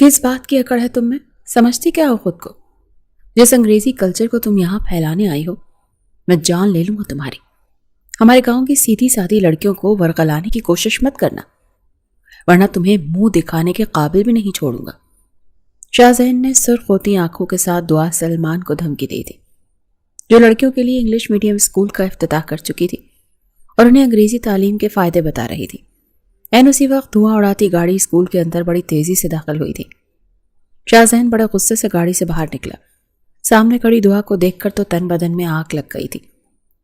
کس بات کی اکڑ ہے تم میں؟ سمجھتی کیا ہو خود کو؟ جس انگریزی کلچر کو تم یہاں پھیلانے آئی ہو، میں جان لے لوں گا تمہاری۔ ہمارے گاؤں کی سیدھی سادھی لڑکیوں کو ورغلانے کی کوشش مت کرنا، ورنہ تمہیں منہ دکھانے کے قابل بھی نہیں چھوڑوں گا۔ شاہ ذہن نے سرخ ہوتی آنکھوں کے ساتھ دعا سلمان کو دھمکی دی تھی، جو لڑکیوں کے لیے انگلش میڈیم اسکول کا افتتاح کر چکی تھی اور انہیں انگریزی تعلیم کے فائدے بتا رہی تھی۔ اسی وقت دھواں اڑاتی گاڑی اسکول کے اندر بڑی تیزی سے داخل ہوئی تھی۔ شاہ ذہن بڑے غصے سے گاڑی سے باہر نکلا۔ سامنے کھڑی دعا کو دیکھ کر تو تن بدن میں آگ لگ گئی تھی۔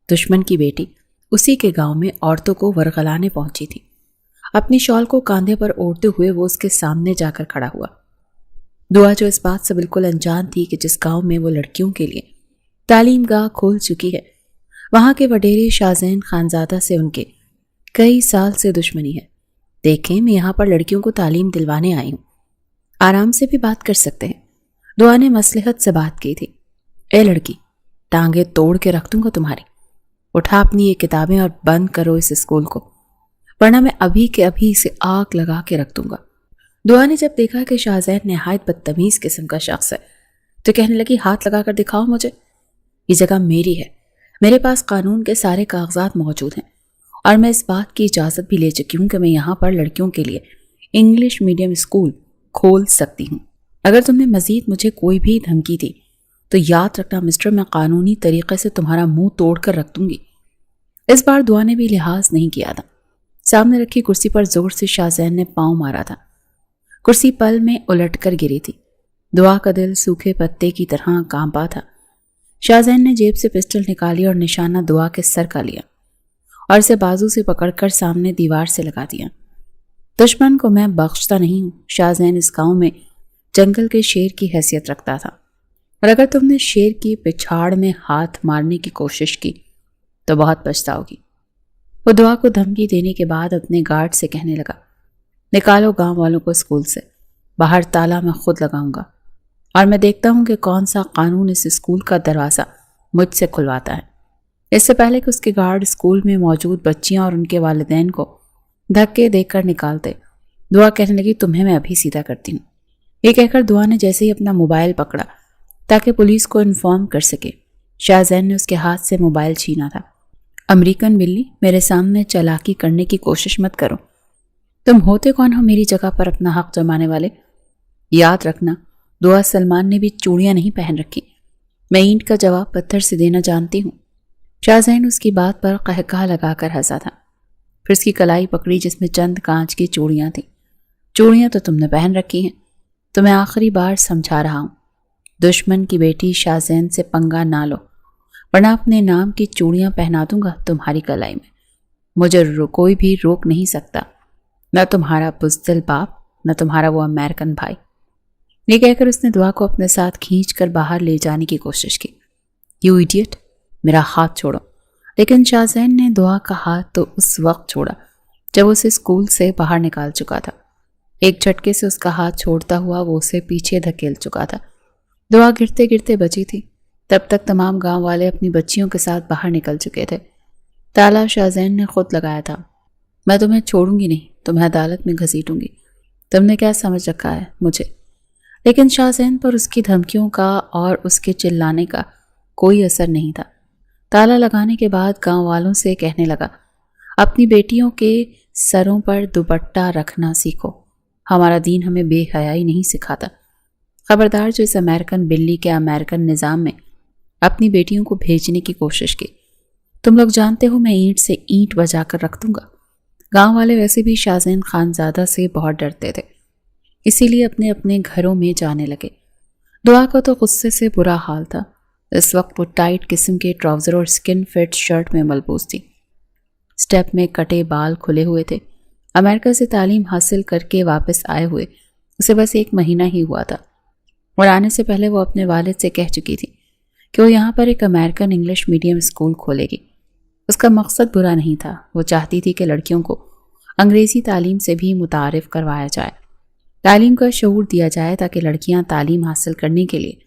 دشمن کی بیٹی اسی کے گاؤں میں عورتوں کو ورغلانے پہنچی تھی۔ اپنی شال کو کاندھے پر اوڑھتے ہوئے وہ اس کے سامنے جا کر کھڑا ہوا۔ دعا جو اس بات سے بالکل انجان تھی کہ جس گاؤں میں وہ لڑکیوں کے لیے تعلیم گاہ کھول چکی ہے، وہاں کے وڈیرے شاہ ذہن خانزادہ سے ان کے کئی سال سے دشمنی ہے۔ دیکھیں، میں یہاں پر لڑکیوں کو تعلیم دلوانے آئی ہوں، آرام سے بھی بات کر سکتے ہیں۔ دعا نے مصلحت سے بات کی تھی۔ اے لڑکی، ٹانگیں توڑ کے رکھ دوں گا تمہاری۔ اٹھا اپنی یہ کتابیں اور بند کرو اس اسکول کو، ورنہ میں ابھی کے ابھی اسے آگ لگا کے رکھ دوں گا۔ دعا نے جب دیکھا کہ شاہ ذہن نہایت بدتمیز قسم کا شخص ہے تو کہنے لگی، ہاتھ لگا کر دکھاؤ مجھے، یہ جگہ میری ہے، میرے پاس قانون کے سارے کاغذات موجود ہیں اور میں اس بات کی اجازت بھی لے چکی ہوں کہ میں یہاں پر لڑکیوں کے لیے انگلش میڈیم اسکول کھول سکتی ہوں۔ اگر تم نے مزید مجھے کوئی بھی دھمکی دی تو یاد رکھنا مسٹر، میں قانونی طریقے سے تمہارا منہ توڑ کر رکھ دوں گی۔ اس بار دعا نے بھی لحاظ نہیں کیا تھا۔ سامنے رکھی کرسی پر زور سے شاہ ذہن نے پاؤں مارا تھا۔ کرسی پل میں الٹ کر گری تھی۔ دعا کا دل سوکھے پتے کی طرح کانپا تھا۔ شاہ ذہن نے جیب سے پسٹل نکالی اور نشانہ دعا کے سر کا لیا اور اسے بازو سے پکڑ کر سامنے دیوار سے لگا دیا۔ دشمن کو میں بخشتا نہیں ہوں۔ شاہ ذہن اس گاؤں میں جنگل کے شیر کی حیثیت رکھتا تھا، اور اگر تم نے شیر کی پچھاڑ میں ہاتھ مارنے کی کوشش کی تو بہت پچھتاؤ گی۔ وہ دعا کو دھمکی دینے کے بعد اپنے گارڈ سے کہنے لگا، نکالو گاؤں والوں کو اسکول سے، باہر تالا میں خود لگاؤں گا اور میں دیکھتا ہوں کہ کون سا قانون اس اسکول کا دروازہ مجھ سے کھلواتا ہے۔ اس سے پہلے کہ اس کے گارڈ اسکول میں موجود بچیاں اور ان کے والدین کو دھکے دے کر نکالتے، دعا کہنے لگی، تمہیں میں ابھی سیدھا کرتی ہوں۔ یہ کہہ کر دعا نے جیسے ہی اپنا موبائل پکڑا تاکہ پولیس کو انفارم کر سکے، شاہ ذہن نے اس کے ہاتھ سے موبائل چھینا تھا۔ امریکن بلی، میرے سامنے چالاکی کرنے کی کوشش مت کرو۔ تم ہوتے کون ہو میری جگہ پر اپنا حق جمانے والے؟ یاد رکھنا، دعا سلمان نے بھی چوڑیاں نہیں پہن رکھی۔ میں اینٹ کا جواب پتھر سے دینا جانتی ہوں۔ شاہ ذہن اس کی بات پر قہقہہ لگا کر ہنسا تھا، پھر اس کی کلائی پکڑی جس میں چند کانچ کی چوڑیاں تھیں۔ چوڑیاں تو تم نے پہن رکھی ہیں، تو میں آخری بار سمجھا رہا ہوں، دشمن کی بیٹی شاہ ذہن سے پنگا نہ لو، ورنہ اپنے نام کی چوڑیاں پہنا دوں گا تمہاری کلائی میں۔ مجھے کوئی بھی روک نہیں سکتا، نہ تمہارا بزدل باپ، نہ تمہارا وہ امریکن بھائی۔ یہ کہہ کر اس نے دعا کو اپنے ساتھ کھینچ کر باہر لے جانے کی کوشش کی۔ یو ایڈیٹ، میرا ہاتھ چھوڑو۔ لیکن شاہ ذہن نے دعا کا ہاتھ تو اس وقت چھوڑا جب اسے اسکول سے باہر نکال چکا تھا۔ ایک جھٹکے سے اس کا ہاتھ چھوڑتا ہوا وہ اسے پیچھے دھکیل چکا تھا۔ دعا گرتے گرتے بچی تھی۔ تب تک تمام گاؤں والے اپنی بچیوں کے ساتھ باہر نکل چکے تھے۔ تالا شاہ ذہن نے خود لگایا تھا۔ میں تمہیں چھوڑوں گی نہیں، تمہیں عدالت میں گھسیٹوں گی۔ تم نے کیا سمجھ رکھا ہے مجھے؟ لیکن شاہ ذہن پر اس کی دھمکیوں کا اور اس کے چلانے کا کوئی اثر نہیں تھا۔ تالا لگانے کے بعد گاؤں والوں سے کہنے لگا، اپنی بیٹیوں کے سروں پر دوپٹہ رکھنا سیکھو، ہمارا دین ہمیں بے حیائی نہیں سکھاتا۔ خبردار جو اس امریکن بلی کے امریکن نظام میں اپنی بیٹیوں کو بھیجنے کی کوشش کی۔ تم لوگ جانتے ہو میں اینٹ سے اینٹ بجا کر رکھ دوں گا۔ گاؤں والے ویسے بھی شاہ ذہن خانزادہ سے بہت ڈرتے تھے، اسی لیے اپنے اپنے گھروں میں جانے لگے۔ دعا کا تو غصے سے برا حال تھا۔ اس وقت وہ ٹائٹ قسم کے ٹراؤزر اور سکن فٹ شرٹ میں ملبوس تھی۔ سٹیپ میں کٹے بال کھلے ہوئے تھے۔ امریکہ سے تعلیم حاصل کر کے واپس آئے ہوئے اسے بس 1 مہینہ ہی ہوا تھا، اور آنے سے پہلے وہ اپنے والد سے کہہ چکی تھی کہ وہ یہاں پر ایک امریکن انگلش میڈیم اسکول کھولے گی۔ اس کا مقصد برا نہیں تھا، وہ چاہتی تھی کہ لڑکیوں کو انگریزی تعلیم سے بھی متعارف کروایا جائے، تعلیم کا شعور دیا جائے تاکہ لڑکیاں تعلیم حاصل کرنے کے لیے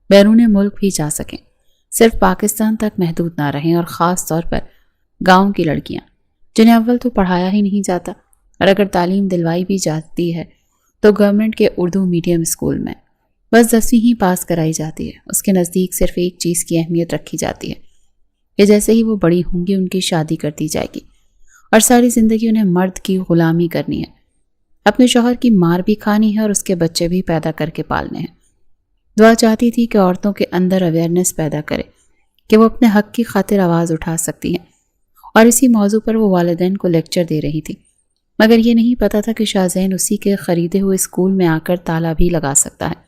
بیرون ملک بھی جا سکیں، صرف پاکستان تک محدود نہ رہیں، اور خاص طور پر گاؤں کی لڑکیاں جنہیں اول تو پڑھایا ہی نہیں جاتا، اور اگر تعلیم دلوائی بھی جاتی ہے تو گورنمنٹ کے اردو میڈیم اسکول میں بس 10ویں ہی پاس کرائی جاتی ہے۔ اس کے نزدیک صرف ایک چیز کی اہمیت رکھی جاتی ہے کہ جیسے ہی وہ بڑی ہوں گی ان کی شادی کر دی جائے گی اور ساری زندگی انہیں مرد کی غلامی کرنی ہے، اپنے شوہر کی مار بھی کھانی ہے اور اس کے بچے بھی پیدا کر کے پالنے ہیں۔ دعا چاہتی تھی کہ عورتوں کے اندر اویئرنیس پیدا کرے کہ وہ اپنے حق کی خاطر آواز اٹھا سکتی ہیں، اور اسی موضوع پر وہ والدین کو لیکچر دے رہی تھی، مگر یہ نہیں پتا تھا کہ شاہزین اسی کے خریدے ہوئے اسکول میں آ کر تالا بھی لگا سکتا ہے۔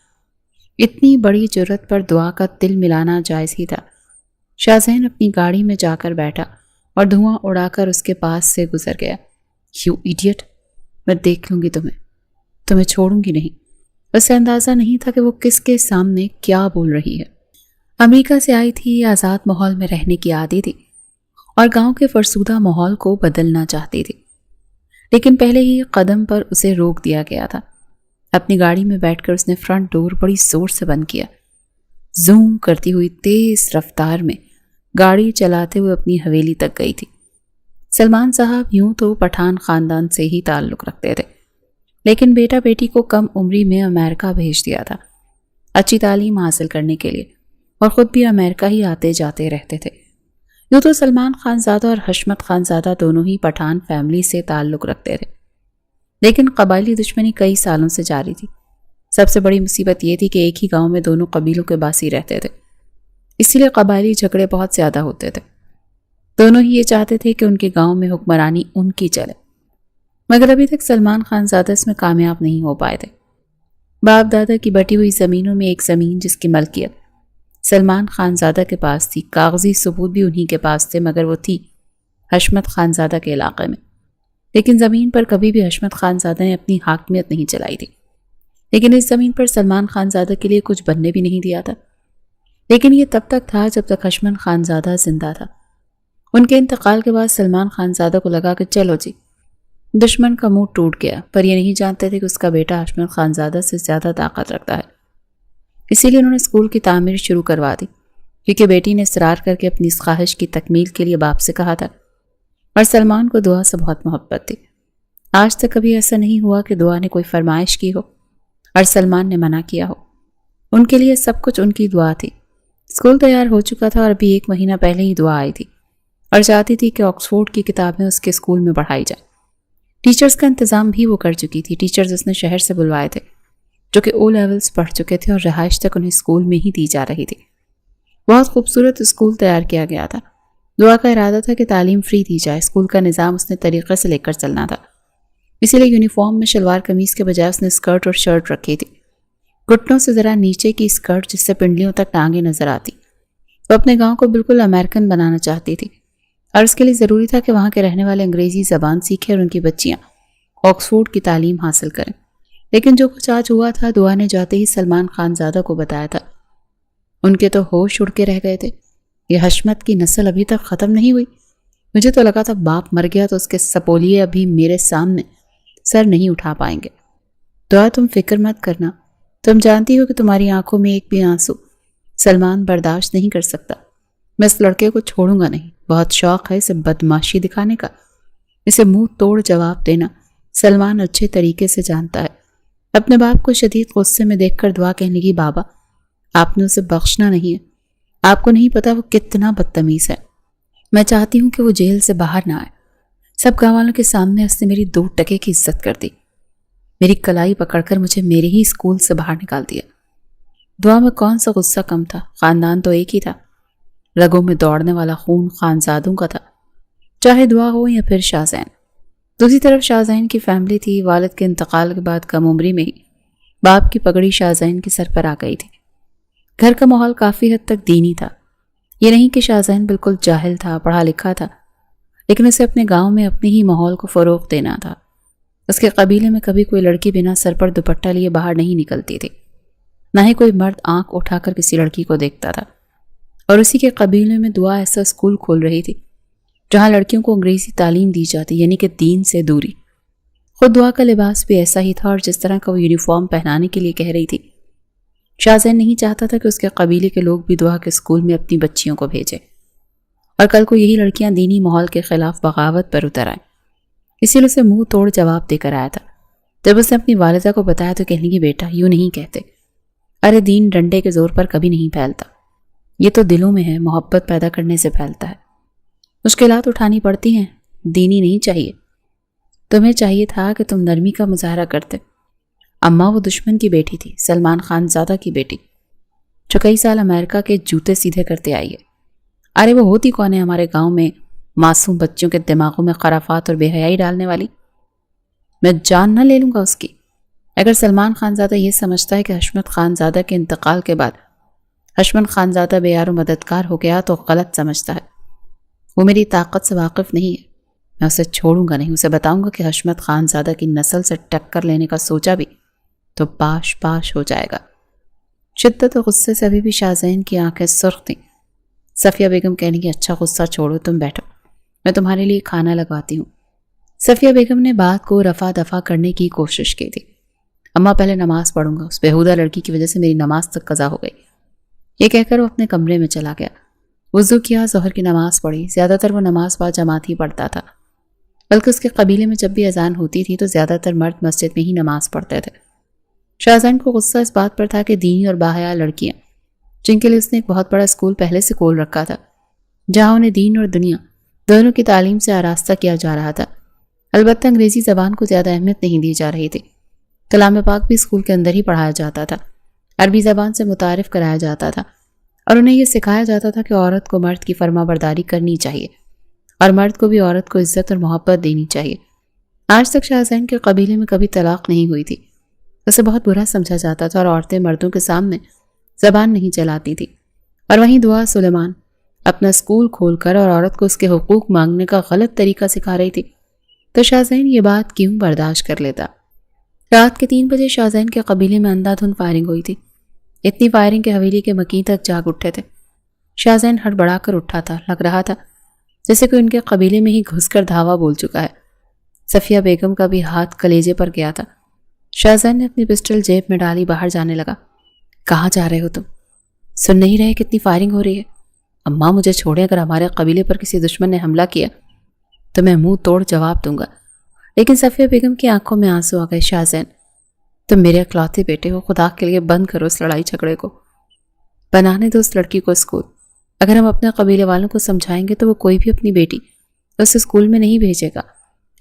اتنی بڑی جرت پر دعا کا دل ملانا جائز ہی تھا۔ شاہزین اپنی گاڑی میں جا کر بیٹھا اور دھواں اڑا کر اس کے پاس سے گزر گیا۔ یو ایڈیٹ، میں دیکھ لوں گی تمہیں چھوڑوں گی نہیں۔ اسے اندازہ نہیں تھا کہ وہ کس کے سامنے کیا بول رہی ہے۔ امریکہ سے آئی تھی، آزاد ماحول میں رہنے کی عادی تھی اور گاؤں کے فرسودہ ماحول کو بدلنا چاہتی تھی، لیکن پہلے ہی قدم پر اسے روک دیا گیا تھا۔ اپنی گاڑی میں بیٹھ کر اس نے فرنٹ ڈور بڑی زور سے بند کیا۔ زوم کرتی ہوئی تیز رفتار میں گاڑی چلاتے ہوئے اپنی حویلی تک گئی تھی۔ سلمان صاحب یوں تو پٹھان خاندان سے ہی تعلق رکھتے تھے، لیکن بیٹا بیٹی کو کم عمری میں امریکہ بھیج دیا تھا اچھی تعلیم حاصل کرنے کے لیے، اور خود بھی امریکہ ہی آتے جاتے رہتے تھے۔ یوں تو سلمان خانزادہ اور حشمت خانزادہ دونوں ہی پٹھان فیملی سے تعلق رکھتے تھے، لیکن قبائلی دشمنی کئی سالوں سے جاری تھی۔ سب سے بڑی مصیبت یہ تھی کہ ایک ہی گاؤں میں دونوں قبیلوں کے باسی رہتے تھے، اسی لیے قبائلی جھگڑے بہت زیادہ ہوتے تھے۔ دونوں ہی یہ چاہتے تھے کہ ان کے گاؤں میں حکمرانی ان کی چلے، مگر ابھی تک سلمان خانزادہ اس میں کامیاب نہیں ہو پائے تھے۔ باپ دادا کی بٹی ہوئی زمینوں میں ایک زمین جس کی ملکیت سلمان خانزادہ کے پاس تھی، کاغذی ثبوت بھی انہی کے پاس تھے، مگر وہ تھی حشمت خانزادہ کے علاقے میں۔ لیکن زمین پر کبھی بھی حشمت خانزادہ نے اپنی حاکمیت نہیں چلائی تھی، لیکن اس زمین پر سلمان خانزادہ کے لیے کچھ بننے بھی نہیں دیا تھا۔ لیکن یہ تب تک تھا جب تک حشمت خانزادہ زندہ تھا۔ ان کے انتقال کے بعد سلمان خانزادہ کو لگا کہ چلو جی، دشمن کا منہ ٹوٹ گیا، پر یہ نہیں جانتے تھے کہ اس کا بیٹا حشمت خانزادہ سے زیادہ طاقت رکھتا ہے۔ اسی لیے انہوں نے اسکول کی تعمیر شروع کروا دی، کیونکہ بیٹی نے اصرار کر کے اپنی اس خواہش کی تکمیل کے لیے باپ سے کہا تھا، اور سلمان کو دعا سے بہت محبت تھی۔ آج تک کبھی ایسا نہیں ہوا کہ دعا نے کوئی فرمائش کی ہو اور سلمان نے منع کیا ہو۔ ان کے لیے سب کچھ ان کی دعا تھی۔ اسکول تیار ہو چکا تھا اور ابھی 1 مہینہ پہلے ہی دعا آئی تھی اور چاہتی تھی کہ آکسفورڈ کی کتابیں اس کے اسکول میں پڑھائی جائیں۔ ٹیچرز کا انتظام بھی وہ کر چکی تھی۔ ٹیچرز اس نے شہر سے بلوائے تھے جو کہ او لیولز پڑھ چکے تھے اور رہائش تک انہیں اسکول میں ہی دی جا رہی تھی۔ بہت خوبصورت اسکول تیار کیا گیا تھا۔ دعا کا ارادہ تھا کہ تعلیم فری دی جائے۔ اسکول کا نظام اس نے طریقے سے لے کر چلنا تھا، اسی لیے یونیفارم میں شلوار قمیض کے بجائے اس نے اسکرٹ اور شرٹ رکھی تھی، گھٹنوں سے ذرا نیچے کی اسکرٹ جس سے پنڈلیوں تک ٹانگیں نظر آتی۔ وہ اپنے گاؤں کو بالکل امریکن بنانا چاہتی تھی، اور اس کے لیے ضروری تھا کہ وہاں کے رہنے والے انگریزی زبان سیکھیں اور ان کی بچیاں آکسفورڈ کی تعلیم حاصل کریں۔ لیکن جو کچھ آج ہوا تھا، دعا نے جاتے ہی سلمان خانزادہ کو بتایا تھا۔ ان کے تو ہوش اڑ کے رہ گئے تھے۔ یہ حشمت کی نسل ابھی تک ختم نہیں ہوئی۔ مجھے تو لگا تھا باپ مر گیا تو اس کے سپولیے ابھی میرے سامنے سر نہیں اٹھا پائیں گے۔ دعا تم فکر مت کرنا، تم جانتی ہو کہ تمہاری آنکھوں میں ایک بھی آنسو سلمان برداشت نہیں کر سکتا۔ میں اس لڑکے کو چھوڑوں گا نہیں، بہت شوق ہے اسے بدماشی دکھانے کا، اسے منہ توڑ جواب دینا سلمان اچھے طریقے سے جانتا ہے۔ اپنے باپ کو شدید غصے میں دیکھ کر دعا کہنے لگی، بابا آپ نے اسے بخشنا نہیں ہے، آپ کو نہیں پتا وہ کتنا بدتمیز ہے۔ میں چاہتی ہوں کہ وہ جیل سے باہر نہ آئے۔ سب گاؤں والوں کے سامنے اس نے میری 2 ٹکے کی عزت کر دی، میری کلائی پکڑ کر مجھے میرے ہی اسکول سے باہر نکال دیا۔ دعا میں کون سا غصہ کم تھا، خاندان تو ایک ہی تھا، رگوں میں دوڑنے والا خون خانزادوں کا تھا، چاہے دعا ہو یا پھر شاہزین۔ دوسری طرف شاہزین کی فیملی تھی۔ والد کے انتقال کے بعد کم عمری میں ہی باپ کی پگڑی شاہزین کے سر پر آ گئی تھی۔ گھر کا ماحول کافی حد تک دینی تھا۔ یہ نہیں کہ شاہزین بالکل جاہل تھا، پڑھا لکھا تھا، لیکن اسے اپنے گاؤں میں اپنے ہی ماحول کو فروغ دینا تھا۔ اس کے قبیلے میں کبھی کوئی لڑکی بنا سر پر دوپٹہ لیے باہر نہیں نکلتی تھی، نہ ہی کوئی مرد آنکھ اٹھا کر کسی لڑکی کو دیکھتا تھا۔ اور اسی کے قبیلے میں دعا ایسا اسکول کھول رہی تھی جہاں لڑکیوں کو انگریزی تعلیم دی جاتی، یعنی کہ دین سے دوری۔ خود دعا کا لباس بھی ایسا ہی تھا اور جس طرح کا وہ یونیفارم پہنانے کے لیے کہہ رہی تھی۔ شاہزین نہیں چاہتا تھا کہ اس کے قبیلے کے لوگ بھی دعا کے اسکول میں اپنی بچیوں کو بھیجیں اور کل کو یہی لڑکیاں دینی ماحول کے خلاف بغاوت پر اتر آئیں۔ اسی لیے اسے منہ توڑ جواب دے کر آیا تھا۔ جب اس نے اپنی والدہ کو بتایا تو کہنے لگی بیٹا یوں نہیں کہتے، ارے دین ڈنڈے کے زور پر کبھی نہیں پھیلتا، یہ تو دلوں میں ہے، محبت پیدا کرنے سے پھیلتا ہے۔ مشکلات اٹھانی پڑتی ہیں، دینی نہیں چاہیے، تمہیں چاہیے تھا کہ تم نرمی کا مظاہرہ کرتے۔ اماں وہ دشمن کی بیٹی تھی، سلمان خان زادہ کی بیٹی، جو کئی سال امریکہ کے جوتے سیدھے کرتے آئی ہے۔ ارے وہ ہوتی کون ہے ہمارے گاؤں میں معصوم بچوں کے دماغوں میں خرافات اور بے حیائی ڈالنے والی؟ میں جان نہ لے لوں گا اس کی۔ اگر سلمان خان زادہ یہ سمجھتا ہے کہ حشمت خان زادہ کے انتقال کے بعد حشمت خان زادہ بے یار و مددگار ہو گیا تو غلط سمجھتا ہے۔ وہ میری طاقت سے واقف نہیں ہے، میں اسے چھوڑوں گا نہیں، اسے بتاؤں گا کہ حشمت خان زادہ کی نسل سے ٹکر لینے کا سوچا بھی تو پاش پاش ہو جائے گا۔ شدت و غصے سے ابھی بھی شاہزین کی آنکھیں سرخ تھیں۔ صفیہ بیگم کہنے کی اچھا غصہ چھوڑو، تم بیٹھو، میں تمہارے لیے کھانا لگواتی ہوں۔ صفیہ بیگم نے بات کو رفع دفع کرنے کی کوشش کی تھی۔ اماں پہلے نماز پڑھوں گا، اس بےہودہ لڑکی کی وجہ سے میری نماز تک قضا ہو گئی، یہ کہہ کر وہ اپنے کمرے میں چلا گیا۔ وضو کیا، ظہر کی نماز پڑھی، زیادہ تر وہ نماز با جماعت ہی پڑھتا تھا، بلکہ اس کے قبیلے میں جب بھی اذان ہوتی تھی تو زیادہ تر مرد مسجد میں ہی نماز پڑھتے تھے۔ شاہزین کو غصہ اس بات پر تھا کہ دینی اور باحیا لڑکیاں، جن کے لیے اس نے ایک بہت بڑا اسکول پہلے سے کھول رکھا تھا، جہاں انہیں دین اور دنیا دونوں کی تعلیم سے آراستہ کیا جا رہا تھا، البتہ انگریزی زبان کو زیادہ اہمیت نہیں دی جا رہی تھی۔ کلام پاک بھی اسکول کے اندر ہی پڑھایا جاتا تھا، عربی زبان سے متعارف کرایا جاتا تھا، اور انہیں یہ سکھایا جاتا تھا کہ عورت کو مرد کی فرما برداری کرنی چاہیے اور مرد کو بھی عورت کو عزت اور محبت دینی چاہیے۔ آج تک شاہزین کے قبیلے میں کبھی طلاق نہیں ہوئی تھی، اسے بہت برا سمجھا جاتا تھا اور عورتیں مردوں کے سامنے زبان نہیں چلاتی تھی۔ اور وہیں دعا سلیمان اپنا اسکول کھول کر اور عورت کو اس کے حقوق مانگنے کا غلط طریقہ سکھا رہی تھی، تو شاہزین یہ بات کیوں برداشت کر لیتا؟ رات کے 3 بجے شاہزین کے قبیلے میں اندھا دھند فائرنگ ہوئی تھی، اتنی فائرنگ کے حویلی کے مکین تک جاگ اٹھے تھے۔ شاہزین ہڑبڑا کر اٹھا تھا، لگ رہا تھا جیسے کہ ان کے قبیلے میں ہی گھس کر دھاوا بول چکا ہے۔ صفیہ بیگم کا بھی ہاتھ کلیجے پر گیا تھا۔ شاہزین نے اپنی پسٹل جیب میں ڈالی، باہر جانے لگا۔ کہاں جا رہے ہو تم؟ سن نہیں رہے کتنی فائرنگ ہو رہی ہے؟ اماں مجھے چھوڑیں، اگر ہمارے قبیلے پر کسی دشمن نے حملہ کیا تو میں منہ توڑ جواب دوں گا۔ لیکن صفیہ بیگم کی آنکھوں میں آنسو آ گئے۔ شاہزین تم میرے اکلوتے بیٹے ہو، خدا کے لیے بند کرو اس لڑائی جھگڑے کو، بنانے دو اس لڑکی کو اسکول۔ اگر ہم اپنے قبیلے والوں کو سمجھائیں گے تو وہ کوئی بھی اپنی بیٹی اس اسکول میں نہیں بھیجے گا،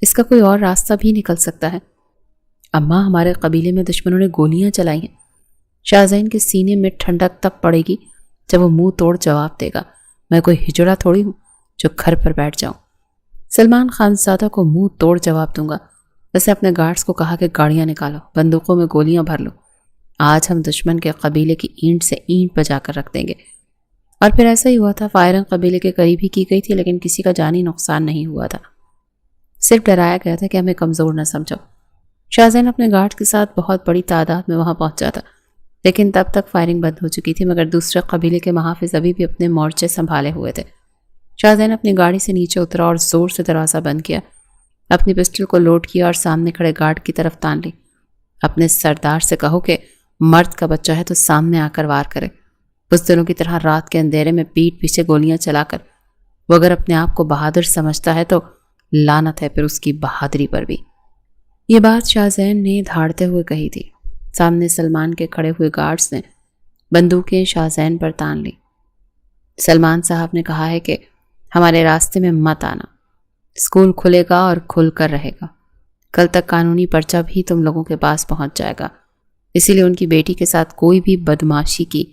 اس کا کوئی اور راستہ بھی نکل سکتا ہے۔ اماں ہمارے قبیلے میں دشمنوں نے گولیاں چلائی ہیں۔ شاہزین کے سینے میں ٹھنڈک تب پڑے گی جب وہ منہ توڑ جواب دے گا۔ میں کوئی ہجڑا تھوڑی ہوں جو گھر پر بیٹھ جاؤں۔ سلمان خان زادہ کو منہ توڑ جواب دوں گا۔ اس نے اپنے گارڈز کو کہا کہ گاڑیاں نکالو، بندوقوں میں گولیاں بھر لو، آج ہم دشمن کے قبیلے کی اینٹ سے اینٹ بجا کر رکھ دیں گے۔ اور پھر ایسا ہی ہوا تھا، فائرنگ قبیلے کے قریب ہی کی گئی تھی، لیکن کسی کا جانی نقصان نہیں ہوا تھا، صرف ڈرایا گیا تھا کہ ہمیں کمزور نہ سمجھو۔ شاہزین اپنے گارڈ کے ساتھ بہت بڑی تعداد میں وہاں پہنچا تھا، لیکن تب تک فائرنگ بند ہو چکی تھی، مگر دوسرے قبیلے کے محافظ ابھی بھی اپنے مورچے سنبھالے ہوئے تھے۔ شاہزین اپنی گاڑی سے نیچے اترا اور زور سے دروازہ بند کیا، اپنی پسٹل کو لوڈ کیا اور سامنے کھڑے گارڈ کی طرف تان لی۔ اپنے سردار سے کہو کہ مرد کا بچہ ہے تو سامنے آ کر وار کرے، اس دنوں کی طرح رات کے اندھیرے میں پیٹ پیچھے گولیاں چلا کر۔ وہ اگر اپنے آپ کو بہادر سمجھتا ہے تو لعنت ہے پھر اس کی بہادری پر بھی۔ یہ بات شاہزین نے دھاڑتے ہوئے کہی تھی۔ سامنے سلمان کے کھڑے ہوئے گارڈز نے بندوقیں شاہزین پر تان لی۔ سلمان صاحب نے کہا ہے کہ ہمارے راستے میں مت آنا، اسکول کھلے گا اور کھل کر رہے گا، کل تک قانونی پرچہ بھی تم لوگوں کے پاس پہنچ جائے گا، اسی لیے ان کی بیٹی کے ساتھ کوئی بھی بدماشی کی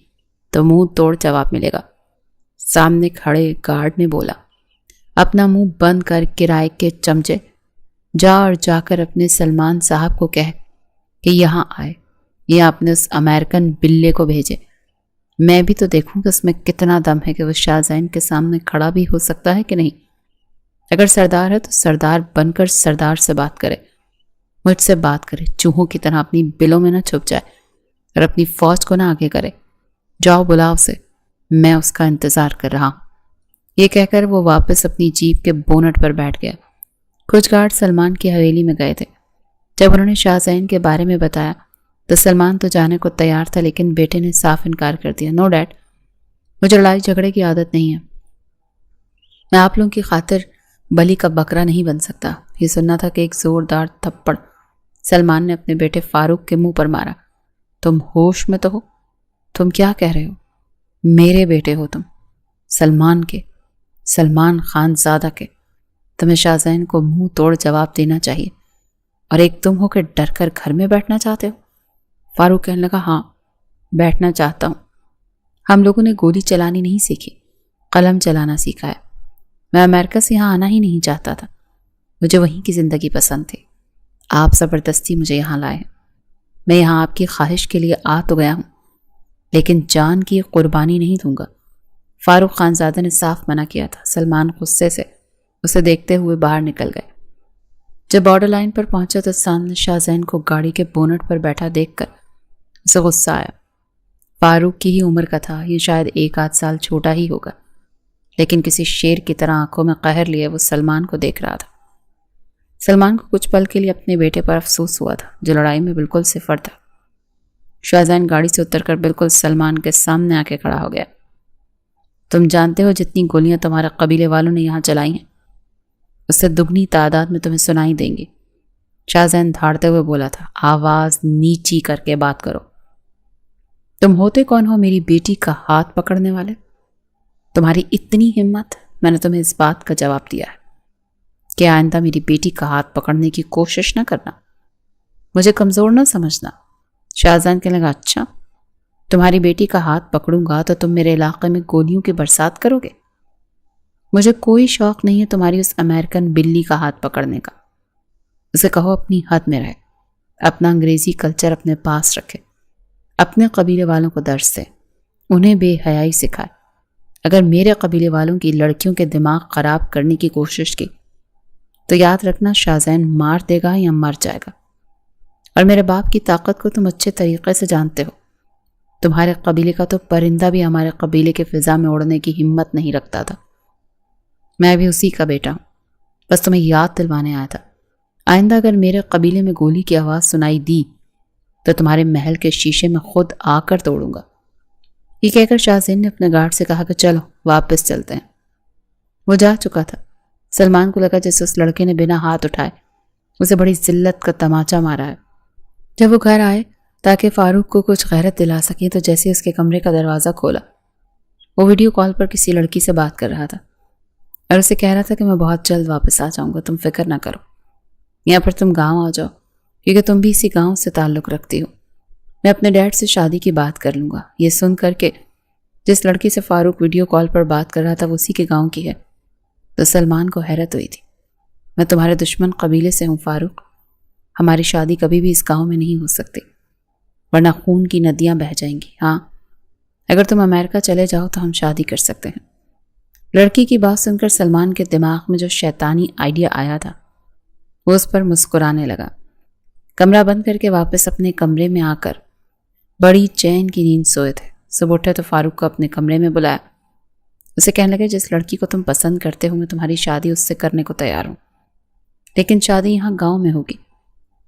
تو منہ توڑ جواب ملے گا۔ سامنے کھڑے گارڈ نے بولا، اپنا منہ بند کر کرائے کے چمچے جا اور جا کر اپنے سلمان صاحب کو کہہ کہ یہاں آئے، یا اپنے اس امریکن بلے کو بھیجے، میں بھی تو دیکھوں کہ اس میں کتنا دم ہے کہ وہ شاہزین کے سامنے کھڑا بھی ہو سکتا ہے کہ نہیں۔ اگر سردار ہے تو سردار بن کر سردار سے بات کرے، مجھ سے بات کرے، چوہوں کی طرح اپنی بلوں میں نہ چھپ جائے اور اپنی فوج کو نہ آگے کرے۔ جاؤ بلاؤ اسے، میں اس کا انتظار کر رہا ہوں۔ یہ کہہ کر وہ واپس اپنی جیپ کے بونٹ پر بیٹھ گیا۔ کچھ گارڈ سلمان کی حویلی میں گئے تھے۔ جب انہوں نے شاہزین کے بارے میں بتایا تو سلمان تو جانے کو تیار تھا، لیکن بیٹے نے صاف انکار کر دیا۔ نو ڈیڈ، مجھے لڑائی جھگڑے کی عادت نہیں ہے، میں آپ لوگوں کی خاطر بلی کا بکرا نہیں بن سکتا۔ یہ سننا تھا کہ ایک زوردار تھپڑ سلمان نے اپنے بیٹے فاروق کے منہ پر مارا۔ تم ہوش میں تو ہو؟ تم کیا کہہ رہے ہو؟ میرے بیٹے ہو تم، سلمان کے، سلمان خان زادہ کے۔ تمہیں شاہزین کو منہ توڑ جواب دینا چاہیے، اور ایک تم ہو کہ ڈر کر گھر میں بیٹھنا چاہتے ہو۔ فاروق کہنے لگا، ہاں بیٹھنا چاہتا ہوں۔ ہم لوگوں نے گولی چلانی نہیں سیکھی، قلم چلانا سیکھا ہے۔ میں امریکہ سے یہاں آنا ہی نہیں چاہتا تھا، مجھے وہیں کی زندگی پسند تھی۔ آپ زبردستی مجھے یہاں لائے ہیں۔ میں یہاں آپ کی خواہش کے لیے آ تو گیا ہوں، لیکن جان کی قربانی نہیں دوں گا۔ فاروق خانزادہ نے صاف منع کیا تھا۔ سلمان غصے سے اسے دیکھتے ہوئے باہر نکل گئے۔ جب بارڈر لائن پر پہنچا تو سامنے شاہزین کو گاڑی کے بونٹ پر بیٹھا دیکھ کر اسے غصہ آیا۔ فاروق کی ہی عمر کا تھا، یہ شاید 1 آدھ سال چھوٹا ہی ہوگا، لیکن کسی شیر کی طرح آنکھوں میں قہر لیے وہ سلمان کو دیکھ رہا تھا۔ سلمان کو کچھ پل کے لیے اپنے بیٹے پر افسوس ہوا تھا، جو لڑائی میں بالکل صفر تھا۔ شاہزین گاڑی سے اتر کر بالکل سلمان کے سامنے آ کے کھڑا ہو گیا۔ تم جانتے ہو جتنی گولیاں تمہارے قبیلے والوں نے یہاں چلائی ہیں، اس سے دگنی تعداد میں تمہیں سنائی دیں گی۔ شاہزین دھاڑتے ہوئے بولا تھا، آواز نیچی کر کے بات کرو۔ تم ہوتے کون ہو میری بیٹی کا ہاتھ پکڑنے والے؟ تمہاری اتنی ہمت؟ میں نے تمہیں اس بات کا جواب دیا ہے کہ آئندہ میری بیٹی کا ہاتھ پکڑنے کی کوشش نہ کرنا، مجھے کمزور نہ سمجھنا۔ شاہزین کہنے لگا، اچھا تمہاری بیٹی کا ہاتھ پکڑوں گا تو تم میرے علاقے میں گولیوں کی برسات کرو گے؟ مجھے کوئی شوق نہیں ہے تمہاری اس امریکن بلی کا ہاتھ پکڑنے کا۔ اسے کہو اپنی حد میں رہے، اپنا انگریزی کلچر اپنے پاس رکھے، اپنے قبیلے والوں کو درس دے، انہیں بے حیائی سکھائے۔ اگر میرے قبیلے والوں کی لڑکیوں کے دماغ خراب کرنے کی کوشش کی تو یاد رکھنا شاہزین مار دے گا یا مر جائے گا۔ اور میرے باپ کی طاقت کو تم اچھے طریقے سے جانتے ہو۔ تمہارے قبیلے کا تو پرندہ بھی ہمارے قبیلے کے فضا میں اڑنے کی ہمت نہیں رکھتا تھا۔ میں بھی اسی کا بیٹا ہوں، بس تمہیں یاد دلوانے آیا تھا۔ آئندہ اگر میرے قبیلے میں گولی کی آواز سنائی دی تو تمہارے محل کے شیشے میں خود آ کر توڑوں گا۔ یہ کہہ کر شاہزین نے اپنے گارڈ سے کہا کہ چلو واپس چلتے ہیں۔ وہ جا چکا تھا۔ سلمان کو لگا جیسے اس لڑکے نے بنا ہاتھ اٹھائے اسے بڑی ذلت کا تماچا مارا ہے۔ جب وہ گھر آئے تاکہ فاروق کو کچھ غیرت دلا سکیں تو جیسے اس کے کمرے کا دروازہ کھولا، وہ ویڈیو کال پر کسی لڑکی سے بات کر رہا تھا اور اسے کہہ رہا تھا کہ میں بہت جلد واپس آ جاؤں گا، تم فکر نہ کرو، یا پھر تم گاؤں آ جاؤ کیونکہ تم بھی اسی گاؤں سے تعلق رکھتی ہو، میں اپنے ڈیڈ سے شادی کی بات کر لوں گا۔ یہ سن کر کے جس لڑکی سے فاروق ویڈیو کال پر بات کر رہا تھا وہ اسی کے گاؤں کی ہے، تو سلمان کو حیرت ہوئی تھی۔ میں تمہارے دشمن قبیلے سے ہوں فاروق، ہماری شادی کبھی بھی اس گاؤں میں نہیں ہو سکتی، ورنہ خون کی ندیاں بہہ جائیں گی۔ ہاں اگر تم امریکہ چلے جاؤ تو ہم شادی کر سکتے ہیں۔ لڑکی کی بات سن کر سلمان کے دماغ میں جو شیطانی آئیڈیا آیا تھا وہ اس پر مسکرانے لگا۔ کمرہ بند کر کے واپس اپنے کمرے میں آ کر بڑی چین کی نیند سوئے تھے۔ صبح اٹھے تو فاروق کو اپنے کمرے میں بلایا۔ اسے کہنے لگے جس لڑکی کو تم پسند کرتے ہو میں تمہاری شادی اس سے کرنے کو تیار ہوں، لیکن شادی یہاں گاؤں میں ہوگی۔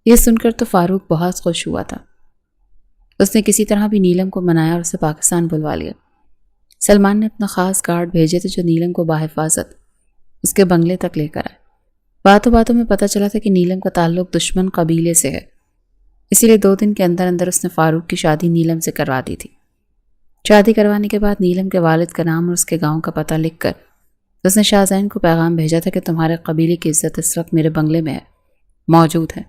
یہ سن کر تو فاروق بہت خوش ہوا تھا۔ اس نے کسی طرح بھی نیلم کو منایا اور اسے پاکستان بلوا لیا۔ سلمان نے اپنا خاص گارڈ بھیجے تھے جو نیلم کو بحفاظت اس کے بنگلے تک لے کر آئے۔ باتوں باتوں میں پتہ چلا تھا کہ نیلم کا تعلق دشمن قبیلے سے ہے، اسی لیے 2 دن کے اندر اندر اس نے فاروق کی شادی نیلم سے کروا دی تھی۔ شادی کروانے کے بعد نیلم کے والد کا نام اور اس کے گاؤں کا پتہ لکھ کر اس نے شاہزین کو پیغام بھیجا تھا کہ تمہارے قبیلے کی عزت اس وقت میرے بنگلے میں ہے، موجود ہے۔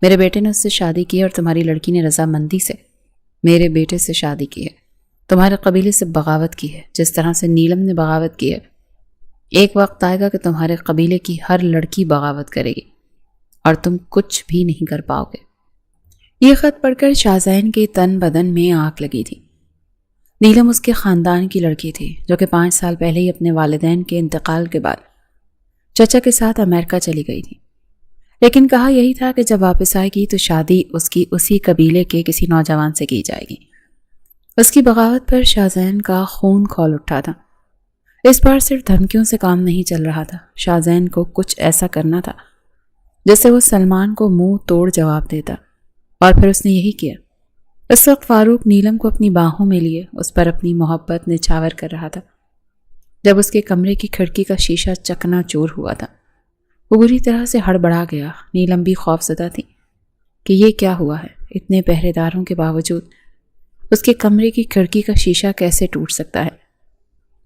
میرے بیٹے نے اس سے شادی کی ہے اور تمہاری لڑکی نے رضامندی سے میرے بیٹے سے شادی کی ہے، تمہارے قبیلے سے بغاوت کی ہے جس طرح سے نیلم نے بغاوت کی ہے۔ ایک وقت آئے گا کہ تمہارے قبیلے کی ہر لڑکی بغاوت کرے گی اور تم کچھ بھی نہیں کر پاؤ گے۔ یہ خط پڑھ کر شاہزین کے تن بدن میں آگ لگی تھی۔ نیلم اس کے خاندان کی لڑکی تھی جو کہ 5 سال پہلے ہی اپنے والدین کے انتقال کے بعد چچا کے ساتھ امریکہ چلی گئی تھی، لیکن کہا یہی تھا کہ جب واپس آئے گی تو شادی اس کی اسی قبیلے کے کسی نوجوان سے کی جائے گی۔ اس کی بغاوت پر شاہزین کا خون کھول اٹھا تھا۔ اس بار صرف دھمکیوں سے کام نہیں چل رہا تھا، شاہزین کو کچھ ایسا کرنا تھا جس سے وہ سلمان کو منہ توڑ جواب دیتا، اور پھر اس نے یہی کیا۔ اس وقت فاروق نیلم کو اپنی باہوں میں لیے اس پر اپنی محبت نچھاور کر رہا تھا۔ جب اس کے کمرے کی کھڑکی کا شیشہ چکنا چور ہوا تھا وہ بری طرح سے ہڑبڑا گیا۔ نیلم بھی خوف زدہ تھی۔ کہ یہ کیا ہوا ہے؟ اتنے پہرے داروں کے باوجود اس کے کمرے کی کھڑکی کا شیشہ کیسے ٹوٹ سکتا ہے؟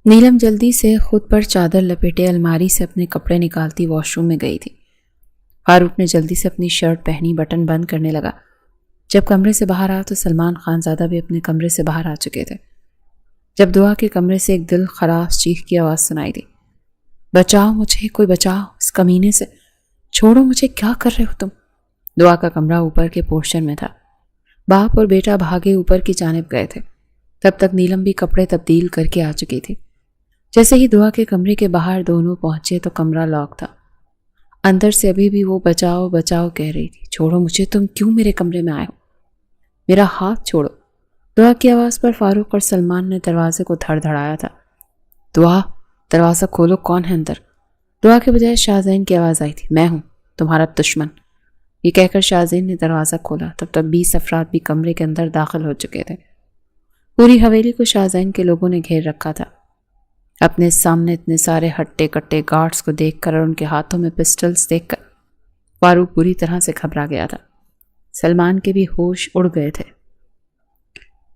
نیلم جلدی سے خود پر چادر لپیٹے الماری سے اپنے کپڑے نکالتی واش روم میں گئی تھی۔ فاروق نے جلدی سے اپنی شرٹ پہنی، بٹن بند کرنے لگا۔ جب کمرے سے باہر آیا تو سلمان خانزادہ بھی اپنے کمرے سے باہر آ چکے تھے۔ جب دعا کے کمرے سے ایک دل خراش چیخ کی آواز سنائی دی، بچاؤ مجھے، کوئی بچاؤ اس کمینے سے، چھوڑو مجھے، کیا کر رہے ہو تم؟ دعا کا کمرہ اوپر کے پورشن میں تھا۔ باپ اور بیٹا بھاگے اوپر کی جانب گئے تھے۔ تب تک نیلم بھی کپڑے تبدیل کر کے آ چکی تھی۔ جیسے ہی دعا کے کمرے کے باہر دونوں پہنچے تو کمرہ لاک تھا۔ اندر سے ابھی بھی وہ بچاؤ بچاؤ کہہ رہی تھی، چھوڑو مجھے، تم کیوں میرے کمرے میں آئے ہو؟ میرا ہاتھ چھوڑو۔ دعا کی آواز پر فاروق اور سلمان نے دروازے کو دھڑ دھڑایا تھا۔ دعا، دروازہ کھولو، کون ہے اندر؟ دعا کے بجائے شاہزین کی آواز آئی تھی، میں ہوں، تمہارا دشمن۔ یہ کہہ کر شاہزین نے دروازہ کھولا۔ تب تک 20 افراد بھی کمرے کے اندر داخل ہو چکے تھے۔ پوری حویلی کو شاہزین کے لوگوں نے گھیر رکھا تھا۔ اپنے سامنے اتنے سارے ہٹے کٹے گارڈز کو دیکھ کر اور ان کے ہاتھوں میں پسٹلز دیکھ کر فاروق بری طرح سے گھبرا گیا تھا۔ سلمان کے بھی ہوش اڑ گئے تھے۔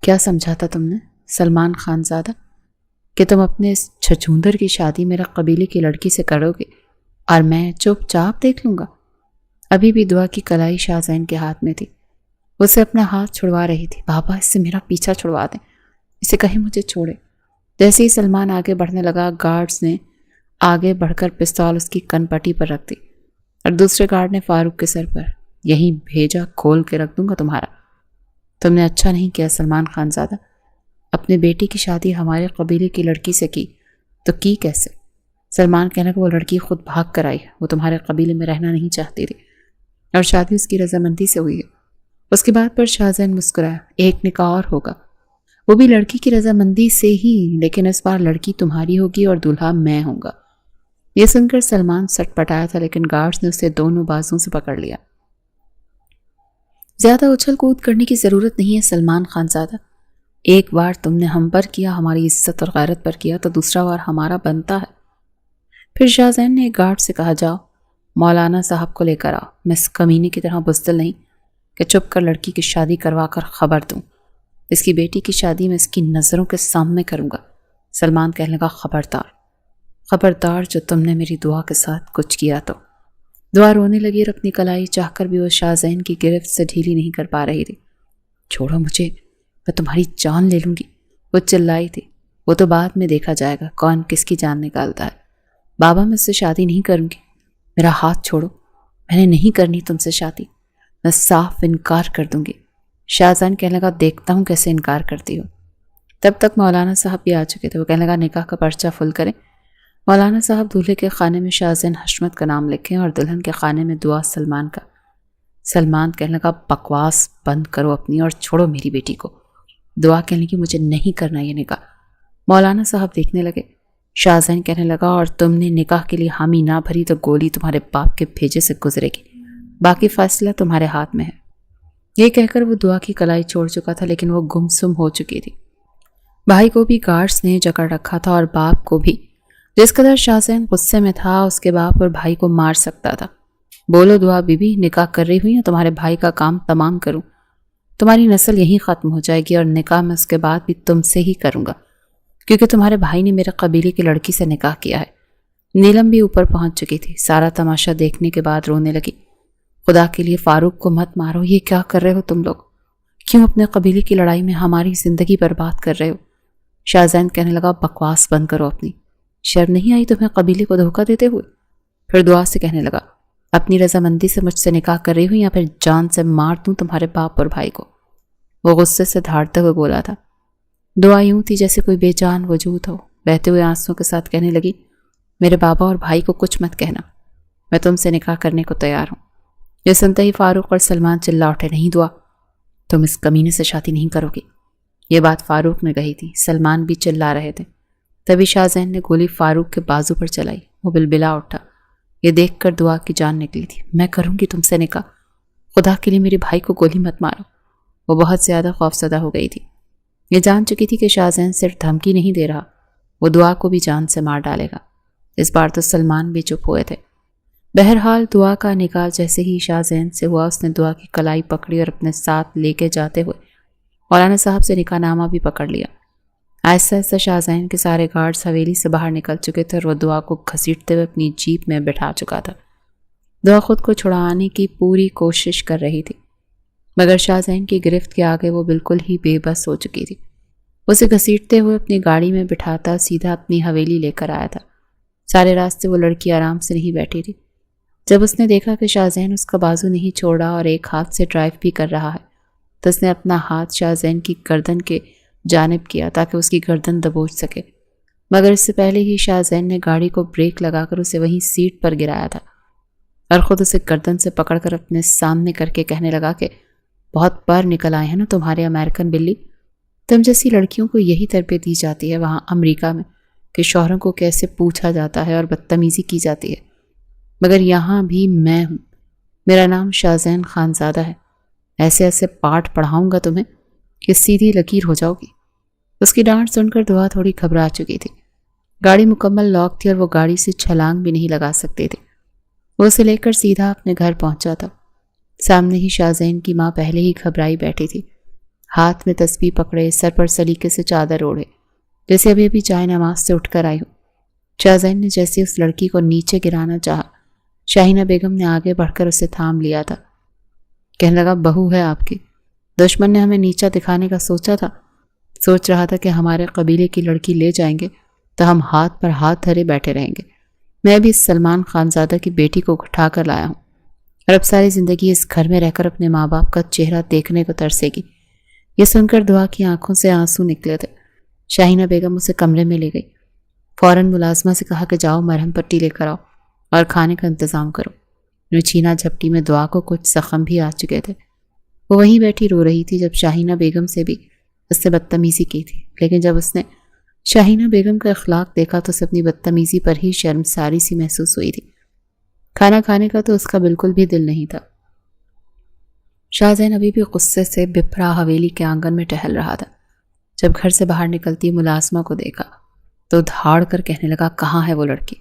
کیا سمجھا تھا تم نے سلمان خانزادہ کہ تم اپنے اس چھچھوندر کی شادی میرا قبیلے کی لڑکی سے کرو گے اور میں چپ چاپ دیکھ لوں گا؟ ابھی بھی دعا کی کلائی شاہزین کے ہاتھ میں تھی۔ اسے اپنا ہاتھ چھڑوا رہی تھی۔ بابا، اس سے میرا پیچھا چھڑوا دیں، اسے کہیں مجھے چھوڑے۔ جیسے ہی سلمان آگے بڑھنے لگا، گارڈز نے آگے بڑھ کر پستول اس کی کن پٹی پر رکھ دی اور دوسرے گارڈ نے فاروق کے سر پر، یہیں بھیجا کھول کے رکھ دوں گا تمہارا۔ تم نے اچھا نہیں کیا سلمان خانزادہ، اپنے بیٹی کی شادی ہمارے قبیلے کی لڑکی سے کی تو کی کیسے؟ سلمان کہنے کو وہ لڑکی خود بھاگ کر آئی ہے، وہ تمہارے قبیلے میں رہنا نہیں چاہتی تھی اور شادی اس کی رضامندی سے ہوئی ہے۔ اس کی بات پر شاہزین مسکرایا، ایک نکاح اور ہوگا، وہ بھی لڑکی کی رضامندی سے ہی، لیکن اس بار لڑکی تمہاری ہوگی اور دولہا میں ہوں گا۔ یہ سن کر سلمان سٹ پٹایا تھا، لیکن گارڈز نے اسے دونوں بازوں سے پکڑ لیا۔ زیادہ اچھل کود کرنے کی ضرورت نہیں ہے سلمان خانزادہ، ایک بار تم نے ہم پر کیا، ہماری عزت اور غیرت پر کیا، تو دوسرا بار ہمارا بنتا ہے۔ پھر شاہزین نے ایک گارڈ سے کہا، جاؤ مولانا صاحب کو لے کر آؤ، میں اس کمینے کی طرح بزدل نہیں کہ چپ کر لڑکی کی شادی کروا کر خبر دوں، اس کی بیٹی کی شادی میں اس کی نظروں کے سامنے کروں گا۔ سلمان کہنے لگا، خبردار، خبردار جو تم نے میری دعا کے ساتھ کچھ کیا تو۔ دعا رونے لگی اور اپنی کلائی چاہ کر بھی وہ شاہزین کی گرفت سے ڈھیلی نہیں کر پا رہی تھی۔ چھوڑو مجھے، میں تمہاری جان لے لوں گی، وہ چلائی تھی۔ وہ تو بعد میں دیکھا جائے گا کون کس کی جان نکالتا ہے۔ بابا، میں اس سے شادی نہیں کروں گی، میرا ہاتھ چھوڑو، میں نے نہیں کرنی تم سے شادی، میں صاف انکار کر دوں گی۔ شاہزین کہنے لگا، دیکھتا ہوں کیسے انکار کرتی ہو۔ تب تک مولانا صاحب بھی آ چکے تھے۔ وہ کہنے لگا، نکاح کا پرچہ فل کریں۔ مولانا صاحب دولہے کے خانے میں شاہزین حشمت کا نام لکھیں اور دلہن کے خانے میں دعا سلمان کا۔ سلمان کہنے لگا، بکواس بند کرو اپنی اور چھوڑو میری بیٹی کو۔ دعا کہنے کی، مجھے نہیں کرنا یہ نکاح۔ مولانا صاحب دیکھنے لگے۔ شاہزین کہنے لگا، اور تم نے نکاح کے لیے حامی نہ بھری تو گولی تمہارے باپ کے بھیجے سے گزرے گی، باقی فیصلہ تمہارے ہاتھ میں ہے۔ یہ کہہ کر وہ دعا کی کلائی چھوڑ چکا تھا، لیکن وہ گمسم ہو چکی تھی۔ بھائی کو بھی گارڈز نے جکڑ رکھا تھا اور باپ کو بھی۔ جس قدر شاہزین غصے میں تھا، اس کے باپ اور بھائی کو مار سکتا تھا۔ بولو دعا بی بی، نکاح کر رہی ہوئی یا تمہارے بھائی کا کام تمام کروں؟ تمہاری نسل یہیں ختم ہو جائے گی اور نکاح میں اس کے بعد بھی تم سے ہی کروں گا، کیونکہ تمہارے بھائی نے میرے قبیلے کی لڑکی سے نکاح کیا ہے۔ نیلم بھی اوپر پہنچ چکی تھی۔ سارا تماشا دیکھنے کے بعد رونے لگی۔ خدا کے لیے فاروق کو مت مارو، یہ کیا کر رہے ہو تم لوگ؟ کیوں اپنے قبیلے کی لڑائی میں ہماری زندگی برباد کر رہے ہو؟ شاہزین کہنے لگا، بکواس بند کرو اپنی، شرم نہیں آئی تمہیں قبیلے کو دھوکہ دیتے ہوئے؟ پھر دعا سے کہنے لگا، اپنی رضامندی سے مجھ سے نکاح کر رہی ہوں یا پھر جان سے مار دوں تمہارے باپ اور بھائی کو؟ وہ غصے سے دھاڑتے ہوئے بولا تھا۔ دعا یوں تھی جیسے کوئی بے جان وجود ہو۔ بہتے ہوئے آنسوں کے ساتھ کہنے لگی، میرے بابا اور بھائی کو کچھ مت کہنا، میں تم سے نکاح کرنے کو تیار ہوں۔ یہ سنتے ہی فاروق اور سلمان چلا اٹھے، نہیں دعا، تم اس کمینے سے شادی نہیں کرو گی۔ یہ بات فاروق نے کہی تھی، سلمان بھی چلا رہے تھے۔ تبھی شاہزین نے گولی فاروق کے بازو پر چلائی۔ وہ بلبلا اٹھا۔ یہ دیکھ کر دعا کی جان نکلی تھی۔ میں کروں گی تم سے نکاح، خدا کے لیے میرے بھائی کو گولی مت مارو۔ وہ بہت زیادہ خوفزدہ ہو گئی تھی۔ یہ جان چکی تھی کہ شاہزین صرف دھمکی نہیں دے رہا، وہ دعا کو بھی جان سے مار ڈالے گا۔ اس بار تو سلمان بھی چپ ہوئے تھے۔ بہرحال دعا کا نکاح جیسے ہی شاہ زین سے ہوا، اس نے دعا کی کلائی پکڑی اور اپنے ساتھ لے کے جاتے ہوئے مولانا صاحب سے نکاح نامہ بھی پکڑ لیا۔ آہستہ آہستہ شاہ زین کے سارے گارڈز حویلی سے باہر نکل چکے تھے اور وہ دعا کو گھسیٹتے ہوئے اپنی جیپ میں بٹھا چکا تھا۔ دعا خود کو چھڑانے کی پوری کوشش کر رہی تھی، مگر شاہ زین کی گرفت کے آگے وہ بالکل ہی بے بس ہو چکی تھی۔ اسے گھسیٹتے ہوئے اپنی گاڑی میں بٹھاتا سیدھا اپنی حویلی لے کر آیا تھا۔ سارے راستے وہ لڑکی آرام سے نہیں بیٹھی تھی۔ جب اس نے دیکھا کہ شاہ زین اس کا بازو نہیں چھوڑا اور ایک ہاتھ سے ڈرائیو بھی کر رہا ہے، تو اس نے اپنا ہاتھ شاہ زین کی گردن کے جانب کیا تاکہ اس کی گردن دبوچ سکے، مگر اس سے پہلے ہی شاہ زین نے گاڑی کو بریک لگا کر اسے وہیں سیٹ پر گرایا تھا اور خود اسے گردن سے پکڑ کر اپنے سامنے کر کے کہنے لگا کہ بہت پر نکل آئے ہیں نا تمہارے امریکن بلی۔ تم جیسی لڑکیوں کو یہی تربیت دی جاتی ہے وہاں امریکہ میں کہ شوہروں کو کیسے پوچھا جاتا ہے اور بدتمیزی کی جاتی ہے، مگر یہاں بھی میں ہوں، میرا نام شاہ زین خانزادہ ہے، ایسے ایسے پاٹ پڑھاؤں گا تمہیں کہ سیدھی لکیر ہو جاؤ گی۔ اس کی ڈانٹ سن کر دعا تھوڑی گھبرا چکی تھی۔ گاڑی مکمل لاک تھی اور وہ گاڑی سے چھلانگ بھی نہیں لگا سکتے تھے۔ وہ اسے لے کر سیدھا اپنے گھر پہنچا تھا۔ سامنے ہی شاہ زین کی ماں پہلے ہی گھبرائی بیٹھی تھی، ہاتھ میں تسبیح پکڑے، سر پر سلیقے سے چادر اوڑھے، جیسے ابھی ابھی چائے نماز سے اٹھ کر آئی ہو۔ شاہ زین نے جیسے اس لڑکی کو نیچے گرانا چاہا، شاہینہ بیگم نے آگے بڑھ کر اسے تھام لیا تھا۔ کہنے لگا بہو ہے آپ کی، دشمن نے ہمیں نیچا دکھانے کا سوچ رہا تھا کہ ہمارے قبیلے کی لڑکی لے جائیں گے تو ہم ہاتھ پر ہاتھ دھرے بیٹھے رہیں گے۔ میں بھی اس سلمان خانزادہ کی بیٹی کو اٹھا کر لایا ہوں اور اب ساری زندگی اس گھر میں رہ کر اپنے ماں باپ کا چہرہ دیکھنے کو ترسے گی۔ یہ سن کر دعا کی آنکھوں سے آنسو نکلے تھے۔ شاہینہ بیگم اسے کمرے میں لے گئی، فوراً ملازمہ سے کہا کہ جاؤ مرہم پٹی لے کر آؤ اور کھانے کا انتظام کرو۔ چھینا جھپٹی میں دعا کو کچھ زخم بھی آ چکے تھے۔ وہ وہیں بیٹھی رو رہی تھی جب شاہینہ بیگم سے بھی اس سے بدتمیزی کی تھی، لیکن جب اس نے شاہینہ بیگم کا اخلاق دیکھا تو اسے اپنی بدتمیزی پر ہی شرمساری سی محسوس ہوئی تھی۔ کھانا کھانے کا تو اس کا بالکل بھی دل نہیں تھا۔ شاہ زین ابھی بھی غصے سے بپھرا حویلی کے آنگن میں ٹہل رہا تھا۔ جب گھر سے باہر نکلتی ملازمہ کو دیکھا تو دھاڑ کر کہنے لگا کہاں ہے وہ لڑکی۔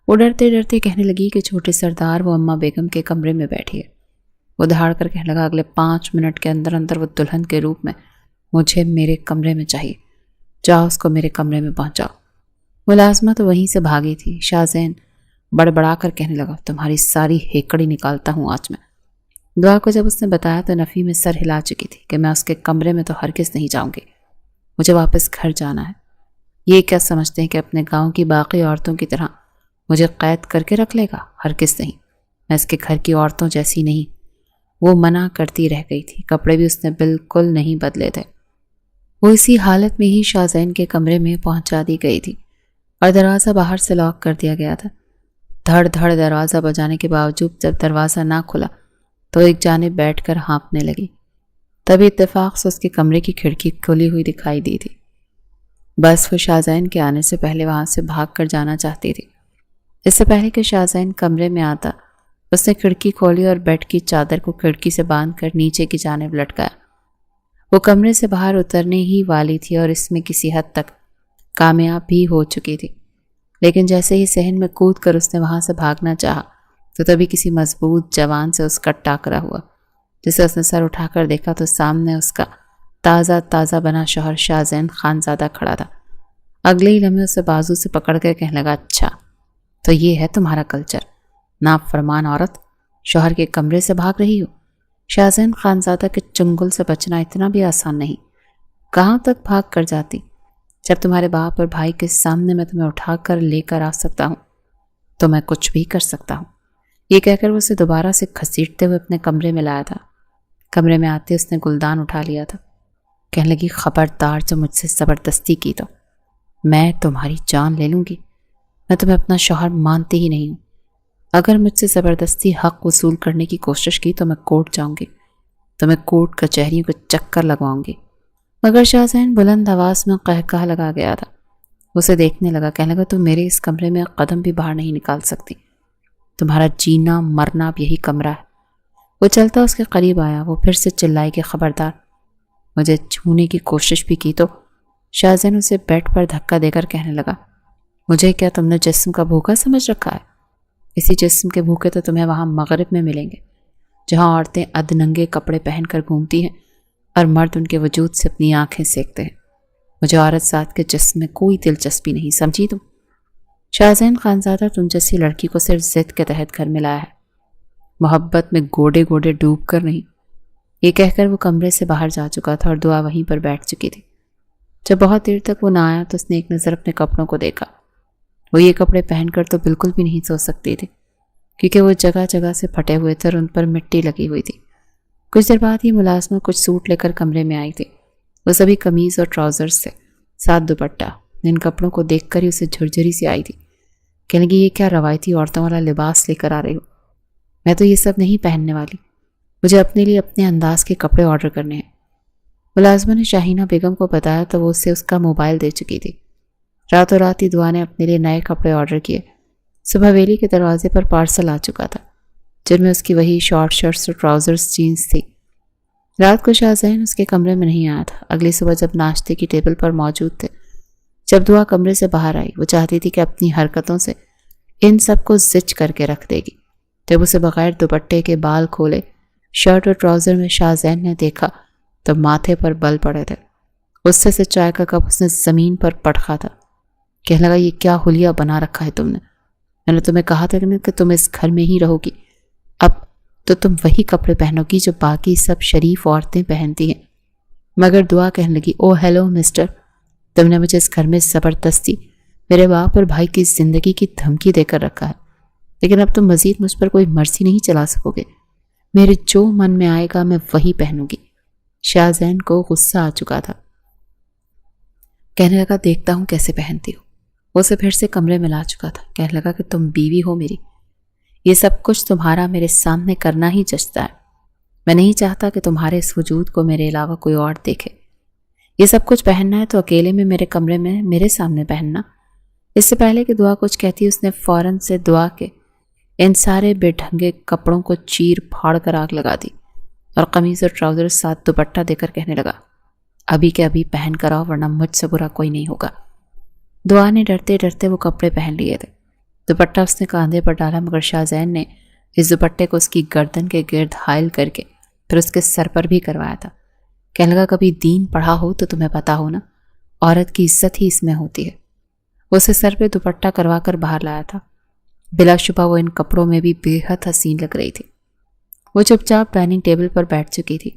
وہ ڈرتے ڈرتے کہنے لگی کہ چھوٹے سردار وہ اماں بیگم کے کمرے میں بیٹھی ہے۔ وہ دھاڑ کر کہنے لگا اگلے 5 منٹ کے اندر اندر وہ دلہن کے روپ میں مجھے میرے کمرے میں چاہیے، جاؤ اس کو میرے کمرے میں پہنچاؤ۔ ملازمہ تو وہیں سے بھاگی تھی۔ شاہ زین بڑبڑا کر کہنے لگا تمہاری ساری ہیکڑی نکالتا ہوں آج میں۔ دعا کو جب اس نے بتایا تو نفی میں سر ہلا چکی تھی کہ میں اس کے کمرے میں تو ہرگز نہیں جاؤں گی، مجھے واپس گھر جانا ہے۔ یہ کیا سمجھتے ہیں کہ اپنے گاؤں کی باقی عورتوں کی طرح مجھے قید کر کے رکھ لے گا؟ ہرگز نہیں، میں اس کے گھر کی عورتوں جیسی نہیں۔ وہ منع کرتی رہ گئی تھی، کپڑے بھی اس نے بالکل نہیں بدلے تھے۔ وہ اسی حالت میں ہی شاہ زین کے کمرے میں پہنچا دی گئی تھی اور دروازہ باہر سے لاک کر دیا گیا تھا۔ دھڑ دھڑ دروازہ بجانے کے باوجود جب دروازہ نہ کھلا تو ایک جانب بیٹھ کر ہانپنے لگی۔ تبھی اتفاق سے اس کے کمرے کی کھڑکی کھلی ہوئی دکھائی دی تھی۔ بس وہ شاہ زین کے آنے سے پہلے وہاں سے بھاگ کر جانا چاہتی تھی۔ اس سے پہلے کہ شاہ زین کمرے میں آتا، اس نے کھڑکی کھولی اور بیڈ کی چادر کو کھڑکی سے باندھ کر نیچے کی جانب لٹکایا۔ وہ کمرے سے باہر اترنے ہی والی تھی اور اس میں کسی حد تک کامیاب بھی ہو چکی تھی، لیکن جیسے ہی صحن میں کود کر اس نے وہاں سے بھاگنا چاہا تو تبھی کسی مضبوط جوان سے اس کا ٹاکرا ہوا۔ جسے اس نے سر اٹھا کر دیکھا تو سامنے اس کا تازہ بنا شوہر شاہ زین خانزادہ کھڑا تھا۔ اگلے ہی لمحے اسے بازو سے پکڑ کر کہنے لگا اچھا تو یہ ہے تمہارا کلچر، نافرمان عورت، شوہر کے کمرے سے بھاگ رہی ہو۔ شاہ زین خانزادہ کے چنگل سے بچنا اتنا بھی آسان نہیں، کہاں تک بھاگ کر جاتی؟ جب تمہارے باپ اور بھائی کے سامنے میں تمہیں اٹھا کر لے کر آ سکتا ہوں تو میں کچھ بھی کر سکتا ہوں۔ یہ کہہ کر وہ اسے دوبارہ سے گھسیٹتے ہوئے اپنے کمرے میں لایا تھا۔ کمرے میں آتے اس نے گلدان اٹھا لیا تھا۔ کہنے لگی خبردار جو مجھ سے زبردستی کی تو میں تمہاری جان لے لوں گی۔ میں تمہیں اپنا شوہر مانتی ہی نہیں ہوں۔ اگر مجھ سے زبردستی حق وصول کرنے کی کوشش کی تو میں کورٹ جاؤں گی، تو میں کورٹ کچہریوں کے چکر لگواؤں گی۔ مگر شاہ زین بلند آواز میں قہقہ لگا گیا تھا۔ اسے دیکھنے لگا، کہنے لگا تم میرے اس کمرے میں قدم بھی باہر نہیں نکال سکتی، تمہارا جینا مرنا اب یہی کمرہ ہے۔ وہ چلتا اس کے قریب آیا، وہ پھر سے چلائی کہ خبردار، مجھے چھونے کی کوشش بھی کی تو شاہ زین اسے بیڈ پر دھکا دے کر کہنے لگا مجھے کیا تم نے جسم کا بھوکا سمجھ رکھا ہے؟ اسی جسم کے بھوکے تو تمہیں وہاں مغرب میں ملیں گے، جہاں عورتیں ادننگے کپڑے پہن کر گھومتی ہیں اور مرد ان کے وجود سے اپنی آنکھیں سینکتے ہیں۔ مجھے عورت ذات کے جسم میں کوئی دلچسپی نہیں، سمجھی تم؟ شاہزین خانزادہ تم جیسی لڑکی کو صرف ضد کے تحت گھر میں لایا ہے، محبت میں گوڑے گوڑے ڈوب کر نہیں۔ یہ کہہ کر وہ کمرے سے باہر جا چکا تھا اور دعا وہیں پر بیٹھ چکی تھی۔ جب بہت دیر تک وہ نہ آیا تو اس نے ایک نظر اپنے کپڑوں کو دیکھا۔ وہ یہ کپڑے پہن کر تو بالکل بھی نہیں سو سکتی تھی، کیونکہ وہ جگہ جگہ سے پھٹے ہوئے تھے اور ان پر مٹی لگی ہوئی تھی۔ کچھ دیر بعد ہی ملازمہ کچھ سوٹ لے کر کمرے میں آئی تھی۔ وہ سبھی قمیض اور ٹراؤزرز سے ساتھ دوپٹہ۔ ان کپڑوں کو دیکھ کر ہی اسے جھرجھری سی آئی تھی۔ کہنے لگی، یہ کیا روایتی عورتوں والا لباس لے کر آ رہی ہو؟ میں تو یہ سب نہیں پہننے والی، مجھے اپنے لیے اپنے انداز کے کپڑے آرڈر کرنے ہیں۔ ملازمہ نے شاہینہ بیگم کو بتایا تو وہ اسے اس کا موبائل دے چکی تھی۔ راتوں رات ہی دعا نے اپنے لیے نئے کپڑے آرڈر کیے۔ صبح حویلی کے دروازے پر پارسل آ چکا تھا، جن میں اس کی وہی شارٹ شرٹس اور ٹراؤزرز جینز تھی۔ رات کو شاہزین اس کے کمرے میں نہیں آیا تھا۔ اگلی صبح جب ناشتے کی ٹیبل پر موجود تھے، جب دعا کمرے سے باہر آئی، وہ چاہتی تھی کہ اپنی حرکتوں سے ان سب کو زچ کر کے رکھ دے گی۔ جب اسے بغیر دوپٹے کے بال کھولے شرٹ اور ٹراؤزر میں شاہزین نے دیکھا تو ماتھے پر بل پڑے تھے۔ غصے سے چائے کا کپ اس نے زمین پر پٹخا تھا۔ کہنے لگا، یہ کیا حلیہ بنا رکھا ہے تم نے؟ میں نے تمہیں کہا تھا کہ تم اس گھر میں ہی رہو گی، اب تو تم وہی کپڑے پہنو گی جو باقی سب شریف عورتیں پہنتی ہیں۔ مگر دعا کہنے لگی، او ہیلو مسٹر، تم نے مجھے اس گھر میں زبردستی میرے باپ اور بھائی کی زندگی کی دھمکی دے کر رکھا ہے، لیکن اب تم مزید مجھ پر کوئی مرضی نہیں چلا سکو گے۔ میرے جو من میں آئے گا میں وہی پہنوں گی۔ شاہزین کو غصہ آ چکا تھا۔ کہنے لگا، دیکھتا ہوں کیسے پہنتی ہو۔ وہ اسے پھر سے کمرے میں لا چکا تھا۔ کہنے لگا کہ تم بیوی ہو میری، یہ سب کچھ تمہارا میرے سامنے کرنا ہی جچتا ہے۔ میں نہیں چاہتا کہ تمہارے اس وجود کو میرے علاوہ کوئی اور دیکھے۔ یہ سب کچھ پہننا ہے تو اکیلے میں میرے کمرے میں میرے سامنے پہننا۔ اس سے پہلے کہ دعا کچھ کہتی، اس نے فوراً سے دعا کے ان سارے بے ڈھنگے کپڑوں کو چیر پھاڑ کر آگ لگا دی اور قمیض اور ٹراؤزر ساتھ دوپٹہ دے کر کہنے لگا، ابھی کے ابھی پہن کر آؤ ورنہ مجھ سے برا کوئی نہیں ہوگا۔ دعا نے ڈرتے ڈرتے وہ کپڑے پہن لیے تھے۔ دوپٹہ اس نے کاندھے پر ڈالا، مگر شاہزین نے اس دوپٹے کو اس کی گردن کے گرد حائل کر کے پھر اس کے سر پر بھی کروایا تھا۔ کہنے لگا، کبھی دین پڑھا ہو تو تمہیں پتا ہو نا، عورت کی عزت ہی اس میں ہوتی ہے۔ وہ اسے سر پہ دوپٹہ کروا کر باہر لایا تھا۔ بلا شبہ وہ ان کپڑوں میں بھی بے حد حسین لگ رہی تھی۔ وہ چپ چاپ ڈائننگ ٹیبل پر بیٹھ چکی تھی۔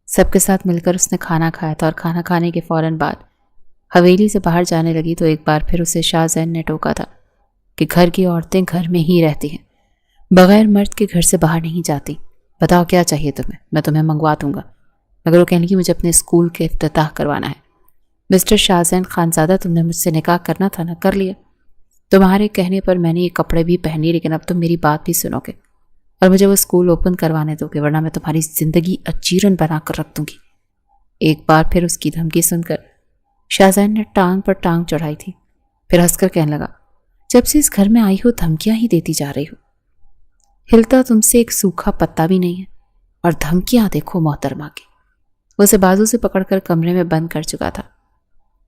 سب کے ساتھ مل کر اس نے کھانا کھایا تھا اور کھانا کھانے کے فوراً بعد حویلی سے باہر جانے لگی تو ایک بار پھر اسے شاہزین نے ٹوکا تھا کہ گھر کی عورتیں گھر میں ہی رہتی ہیں، بغیر مرد کے گھر سے باہر نہیں جاتی۔ بتاؤ کیا چاہیے تمہیں، میں تمہیں منگوا دوں گا۔ مگر وہ کہنے لگی، مجھے اپنے اسکول کے افتتاح کروانا ہے۔ مسٹر شاہزین خانزادہ، تم نے مجھ سے نکاح کرنا تھا نا، کر لیا۔ تمہارے کہنے پر میں نے یہ کپڑے بھی پہنی، لیکن اب تم میری بات بھی سنو گے اور مجھے وہ اسکول اوپن کروانے دو گے، ورنہ میں تمہاری زندگی اجیرن بنا کر رکھ دوں گی۔ ایک بار پھر اس کی دھمکی سن کر شاہزین نے ٹانگ پر ٹانگ چڑھائی تھی۔ پھر ہنس کر کہنے لگا، جب سے اس گھر میں آئی ہو دھمکیاں ہی دیتی جا رہی ہو، ہلتا تم سے ایک سوکھا پتا بھی نہیں ہے، اور دھمکیاں دیکھو محترمہ کی۔ وہ اسے بازو سے پکڑ کر کمرے میں بند کر چکا تھا۔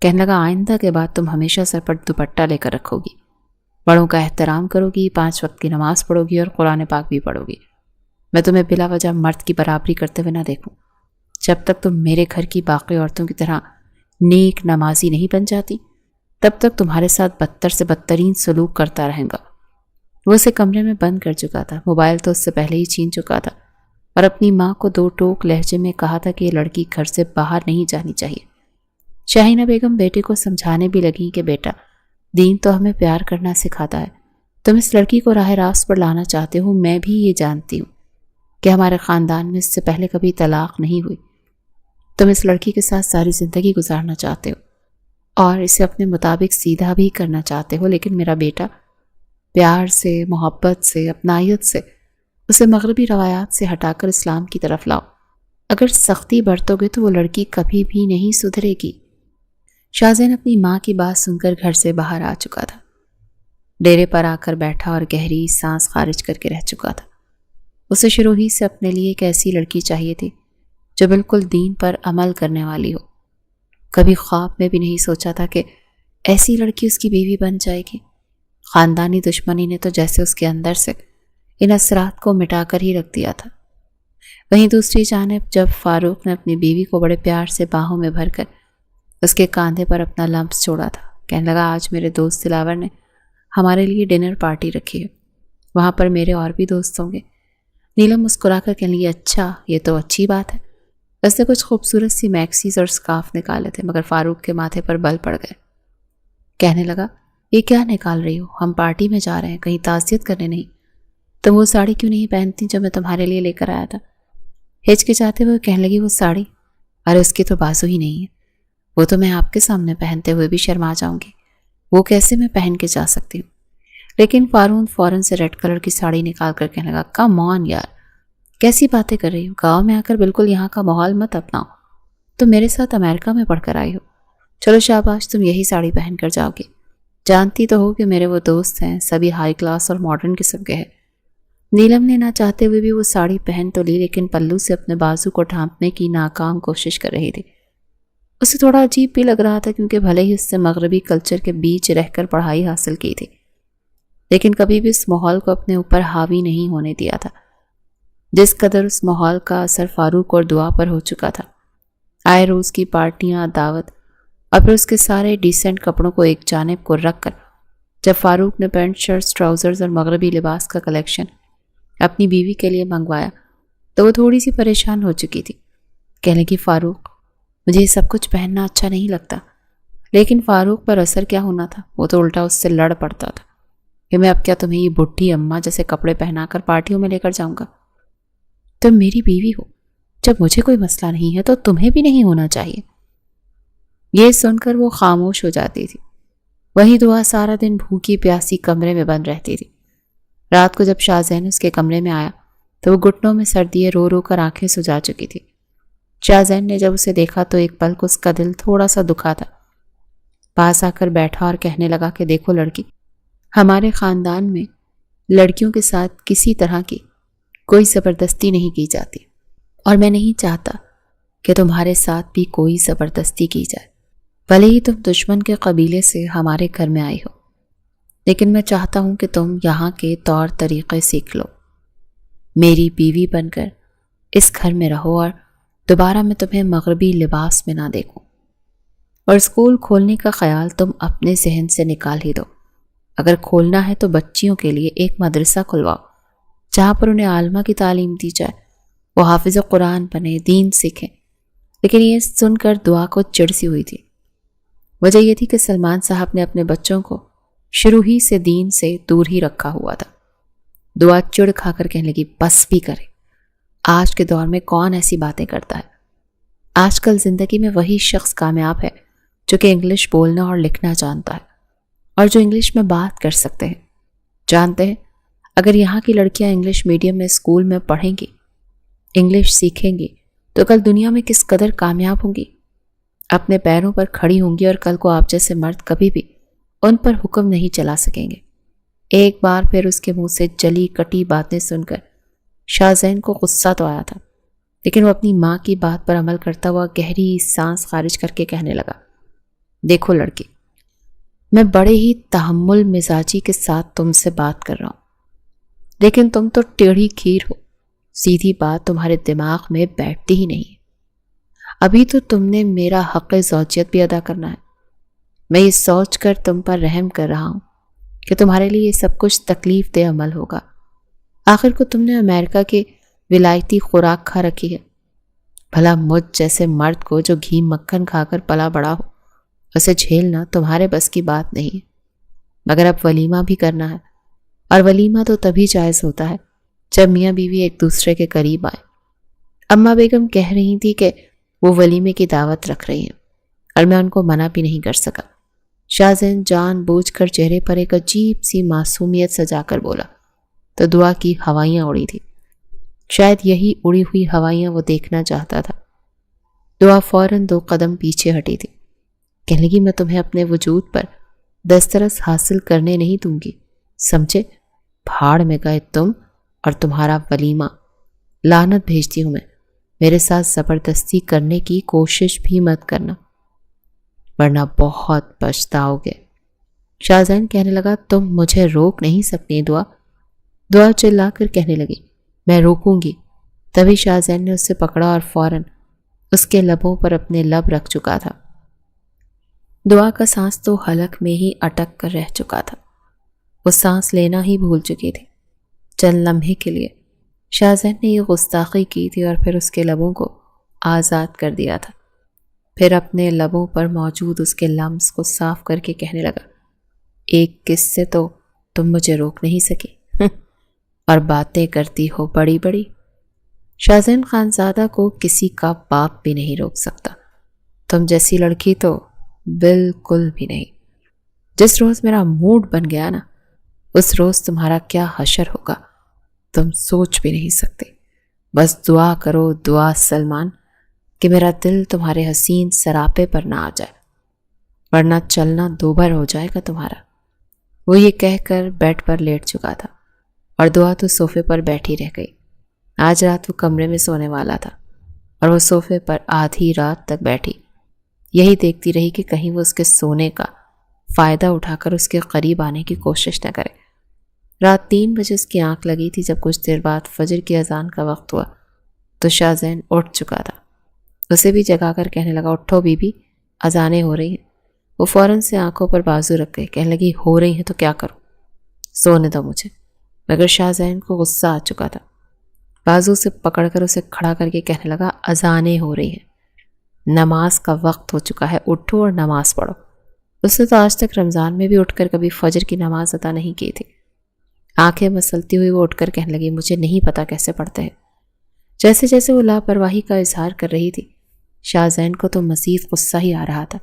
کہنے لگا، آئندہ کے بعد تم ہمیشہ سر پر دوپٹہ لے کر رکھو گی، بڑوں کا احترام کرو گی، 5 وقت کی نماز پڑھو گی اور قرآن پاک بھی پڑھو گی۔ میں تمہیں بلا وجہ مرد کی برابری کرتے ہوئے نہ دیکھوں۔ جب تک تم میرے گھر کی باقی عورتوں کی طرح نیک نمازی نہیں بن جاتی، تب تک تمہارے ساتھ بدتر سے بدترین سلوک کرتا رہے گا۔ وہ اسے کمرے میں بند کر چکا تھا۔ موبائل تو اس سے پہلے ہی چھین چکا تھا اور اپنی ماں کو 2 ٹوک لہجے میں کہا تھا کہ یہ لڑکی گھر سے باہر نہیں جانی چاہیے۔ شاہینہ بیگم بیٹے کو سمجھانے بھی لگیں کہ بیٹا، دین تو ہمیں پیار کرنا سکھاتا ہے، تم اس لڑکی کو راہ راست پر لانا چاہتے ہو، میں بھی یہ جانتی ہوں کہ ہمارے خاندان میں اس سے پہلے کبھی طلاق نہیں ہوئی۔ تم اس لڑکی کے ساتھ ساری زندگی گزارنا چاہتے ہو اور اسے اپنے مطابق سیدھا بھی کرنا چاہتے ہو، لیکن میرا بیٹا، پیار سے، محبت سے، اپنائیت سے اسے مغربی روایات سے ہٹا کر اسلام کی طرف لاؤ۔ اگر سختی برتو گے تو وہ لڑکی کبھی بھی نہیں سدھرے گی۔ شاہزین اپنی ماں کی بات سن کر گھر سے باہر آ چکا تھا۔ ڈیرے پر آ کر بیٹھا اور گہری سانس خارج کر کے رہ چکا تھا۔ اسے شروع ہی سے اپنے لیے ایک ایسی لڑکی چاہیے تھی جو بالکل دین پر عمل کرنے والی ہو۔ کبھی خواب میں بھی نہیں سوچا تھا کہ ایسی لڑکی اس کی بیوی بن جائے گی۔ خاندانی دشمنی نے تو جیسے اس کے اندر سے ان اثرات کو مٹا کر ہی رکھ دیا تھا۔ وہیں دوسری جانب جب فاروق نے اپنی بیوی کو بڑے پیار سے باہوں میں بھر کر اس کے کاندھے پر اپنا لمس چھوڑا تھا، کہنے لگا آج میرے دوست دلاور نے ہمارے لیے ڈنر پارٹی رکھی ہے، وہاں پر میرے اور بھی دوست ہوں گے۔ نیلم مسکرا کر کہنے لگی اچھا، یہ تو اچھی بات ہے۔ اس نے کچھ خوبصورت سی میکسیز اور سکارف نکالے تھے مگر فاروق کے ماتھے پر بل پڑ گئے۔ کہنے لگا یہ کیا نکال رہی ہو؟ ہم پارٹی میں جا رہے ہیں، کہیں تعزیت کرنے نہیں۔ تم وہ ساڑی کیوں نہیں پہنتی جو میں تمہارے لیے لے کر آیا تھا؟ ہچکچاتے ہوئے کہنے لگی وہ ساڑی، ارے اس کی تو بازو ہی نہیں ہے، وہ تو میں آپ کے سامنے پہنتے ہوئے بھی شرما جاؤں گی، وہ کیسے میں پہن کے جا سکتی ہوں؟ لیکن فوراً سے ریڈ کلر کی ساڑی نکال کر کہنے لگا کم آن یار، کیسی باتیں کر رہی ہو؟ گاؤں میں آ کر بالکل یہاں کا ماحول مت اپناؤ، تم میرے ساتھ امریکہ میں پڑھ کر آئی ہو، چلو شاباش تم یہی ساڑی پہن کر جاؤ گی۔ جانتی تو ہو کہ میرے وہ دوست ہیں سبھی ہائی کلاس اور ماڈرن قسم کے ہیں۔ نیلم نے نہ چاہتے ہوئے بھی وہ ساڑی پہن تو لی لیکن پلو سے اپنے بازو کو ڈھانپنے کی ناکام کوشش کر رہی تھی۔ اسے تھوڑا عجیب بھی لگ رہا تھا کیونکہ بھلے ہی اس سے مغربی کلچر کے بیچ رہ کر پڑھائی حاصل کی تھی لیکن کبھی بھی اس ماحول کو اپنے اوپر حاوی نہیں ہونے دیا تھا جس قدر اس ماحول کا اثر فاروق اور دعا پر ہو چکا تھا۔ آئے روز کی پارٹیاں، دعوت اور پھر اس کے سارے ڈیسنٹ کپڑوں کو ایک جانب کو رکھ کر جب فاروق نے پینٹ شرٹس، ٹراؤزرز اور مغربی لباس کا کلیکشن اپنی بیوی کے لیے منگوایا تو وہ تھوڑی سی پریشان ہو چکی تھی۔ کہنے لگی فاروق مجھے یہ سب کچھ پہننا اچھا نہیں لگتا، لیکن فاروق پر اثر کیا ہونا تھا، وہ تو الٹا اس سے لڑ پڑتا تھا کہ میں اب کیا تمہیں یہ بڈھی اماں جیسے کپڑے پہنا کر پارٹیوں میں لے کر جاؤں گا؟ تم میری بیوی ہو، جب مجھے کوئی مسئلہ نہیں ہے تو تمہیں بھی نہیں ہونا چاہیے۔ یہ سن کر وہ خاموش ہو جاتی تھی۔ وہی دعا سارا دن بھوکی پیاسی کمرے میں بند رہتی تھی۔ رات کو جب شاہ زین اس کے کمرے میں آیا تو وہ گھٹنوں میں سر دیے رو رو کر آنکھیں سجا چکی تھی۔ شاہ زین نے جب اسے دیکھا تو ایک پل کو اس کا دل تھوڑا سا دکھا تھا۔ پاس آ کر بیٹھا اور کہنے لگا کہ دیکھو لڑکی، ہمارے خاندان میں لڑکیوں کے ساتھ کسی طرح کی کوئی زبردستی نہیں کی جاتی اور میں نہیں چاہتا کہ تمہارے ساتھ بھی کوئی زبردستی کی جائے، بھلے ہی تم دشمن کے قبیلے سے ہمارے گھر میں آئی ہو، لیکن میں چاہتا ہوں کہ تم یہاں کے طور طریقے سیکھ لو، میری بیوی بن کر اس گھر میں رہو اور دوبارہ میں تمہیں مغربی لباس میں نہ دیکھوں، اور اسکول کھولنے کا خیال تم اپنے ذہن سے نکال ہی دو۔ اگر کھولنا ہے تو بچیوں کے لیے ایک مدرسہ کھلواؤ جہاں پر انہیں عالمہ کی تعلیم دی جائے، وہ حافظ قرآن بنے، دین سیکھیں۔ لیکن یہ سن کر دعا کو چڑ سی ہوئی تھی۔ وجہ یہ تھی کہ سلمان صاحب نے اپنے بچوں کو شروع ہی سے دین سے دور ہی رکھا ہوا تھا۔ دعا چڑ کھا کر کہنے لگی بس بھی کرے، آج کے دور میں کون ایسی باتیں کرتا ہے؟ آج کل زندگی میں وہی شخص کامیاب ہے جو کہ انگلش بولنا اور لکھنا جانتا ہے اور جو انگلش میں بات کر سکتے ہیں۔ جانتے ہیں اگر یہاں کی لڑکیاں انگلش میڈیم میں اسکول میں پڑھیں گی، انگلش سیکھیں گی تو کل دنیا میں کس قدر کامیاب ہوں گی، اپنے پیروں پر کھڑی ہوں گی اور کل کو آپ جیسے مرد کبھی بھی ان پر حکم نہیں چلا سکیں گے۔ ایک بار پھر اس کے منہ سے جلی کٹی باتیں سن کر شاہ زین کو غصہ تو آیا تھا لیکن وہ اپنی ماں کی بات پر عمل کرتا ہوا گہری سانس خارج کر کے کہنے لگا دیکھو لڑکی، میں بڑے ہی تحمل مزاجی کے ساتھ تم سے بات کر رہا ہوں لیکن تم تو ٹیڑھی کھیر ہو، سیدھی بات تمہارے دماغ میں بیٹھتی ہی نہیں۔ ابھی تو تم نے میرا حق زوجیت بھی ادا کرنا ہے۔ میں یہ سوچ کر تم پر رحم کر رہا ہوں کہ تمہارے لیے یہ سب کچھ تکلیف دہ عمل ہوگا۔ آخر کو تم نے امریکہ کے ولایتی خوراک کھا رکھی ہے، بھلا مجھ جیسے مرد کو جو گھی مکھن کھا کر پلا بڑا ہو اسے جھیلنا تمہارے بس کی بات نہیں ہے۔ مگر اب ولیمہ بھی کرنا ہے، اور ولیمہ تو تبھی جائز ہوتا ہے جب میاں بیوی ایک دوسرے کے قریب آئے۔ اماں بیگم کہہ رہی تھی کہ وہ ولیمے کی دعوت رکھ رہی ہیں اور میں ان کو منع بھی نہیں کر سکا۔ شاہ زین جان بوجھ کر چہرے پر ایک عجیب سی معصومیت سجا کر بولا تو دعا کی ہوائیاں اڑی تھی، شاید یہی اڑی ہوئی ہوائیاں وہ دیکھنا چاہتا تھا۔ دعا فوراً 2 قدم پیچھے ہٹی تھی، کہنے لگی میں تمہیں اپنے وجود پر دسترس حاصل کرنے نہیں دوں گی، سمجھے؟ بھاڑ میں گئے تم اور تمہارا ولیمہ، لعنت بھیجتی ہوں میں، میرے ساتھ زبردستی کرنے کی کوشش بھی مت کرنا ورنہ بہت پچھتاؤ گے۔ شاہزین کہنے لگا تم مجھے روک نہیں سکتی دعا۔ دعا چلا کر کہنے لگی میں روکوں گی۔ تبھی شاہزین نے اسے پکڑا اور فوراً اس کے لبوں پر اپنے لب رکھ چکا تھا۔ دعا کا سانس تو حلق میں ہی اٹک کر رہ چکا تھا، وہ سانس لینا ہی بھول چکی تھی۔ چند لمحے کے لیے شاہزین نے یہ گستاخی کی تھی اور پھر اس کے لبوں کو آزاد کر دیا تھا۔ پھر اپنے لبوں پر موجود اس کے لمس کو صاف کر کے کہنے لگا ایک کس سے تو تم مجھے روک نہیں سکی اور باتیں کرتی ہو بڑی بڑی۔ شاہزین خانزادہ کو کسی کا باپ بھی نہیں روک سکتا، تم جیسی لڑکی تو بالکل بھی نہیں۔ جس روز میرا موڈ بن گیا نا، اس روز تمہارا کیا حشر ہوگا تم سوچ بھی نہیں سکتے۔ بس دعا کرو دعا سلمان کہ میرا دل تمہارے حسین سراپے پر نہ آ جائے، ورنہ چلنا دوبھر ہو جائے گا تمہارا۔ وہ یہ کہہ کر بیڈ پر لیٹ چکا تھا اور دعا تو صوفے پر بیٹھی رہ گئی۔ آج رات وہ کمرے میں سونے والا تھا اور وہ صوفے پر آدھی رات تک بیٹھی یہی دیکھتی رہی کہ کہیں وہ اس کے سونے کا فائدہ اٹھا کر اس کے قریب آنے کی کوشش نہ کرے۔ رات 3 بجے اس کی آنکھ لگی تھی۔ جب کچھ دیر بعد فجر کی اذان کا وقت ہوا تو شاہزین اٹھ چکا تھا۔ اسے بھی جگا کر کہنے لگا اٹھو بی بی، اذانیں ہو رہی ہیں۔ وہ فوراً سے آنکھوں پر بازو رکھ گئی، کہنے لگی ہو رہی ہیں تو کیا کروں، سونے دو مجھے۔ مگر شاہزین کو غصہ آ چکا تھا، بازو سے پکڑ کر اسے کھڑا کر کے کہنے لگا اذانیں ہو رہی ہیں، نماز کا وقت ہو چکا ہے، اٹھو اور نماز پڑھو۔ اس نے تو آج تک رمضان میں بھی اٹھ کر کبھی فجر کی نماز ادا نہیں کی تھی۔ آنکھیں مسلتی ہوئی وہ اٹھ کر کہنے لگی مجھے نہیں پتا کیسے پڑھتے ہیں۔ جیسے جیسے وہ لاپرواہی کا اظہار کر رہی تھی، شاہزین کو تو مزید غصہ ہی آ رہا تھا۔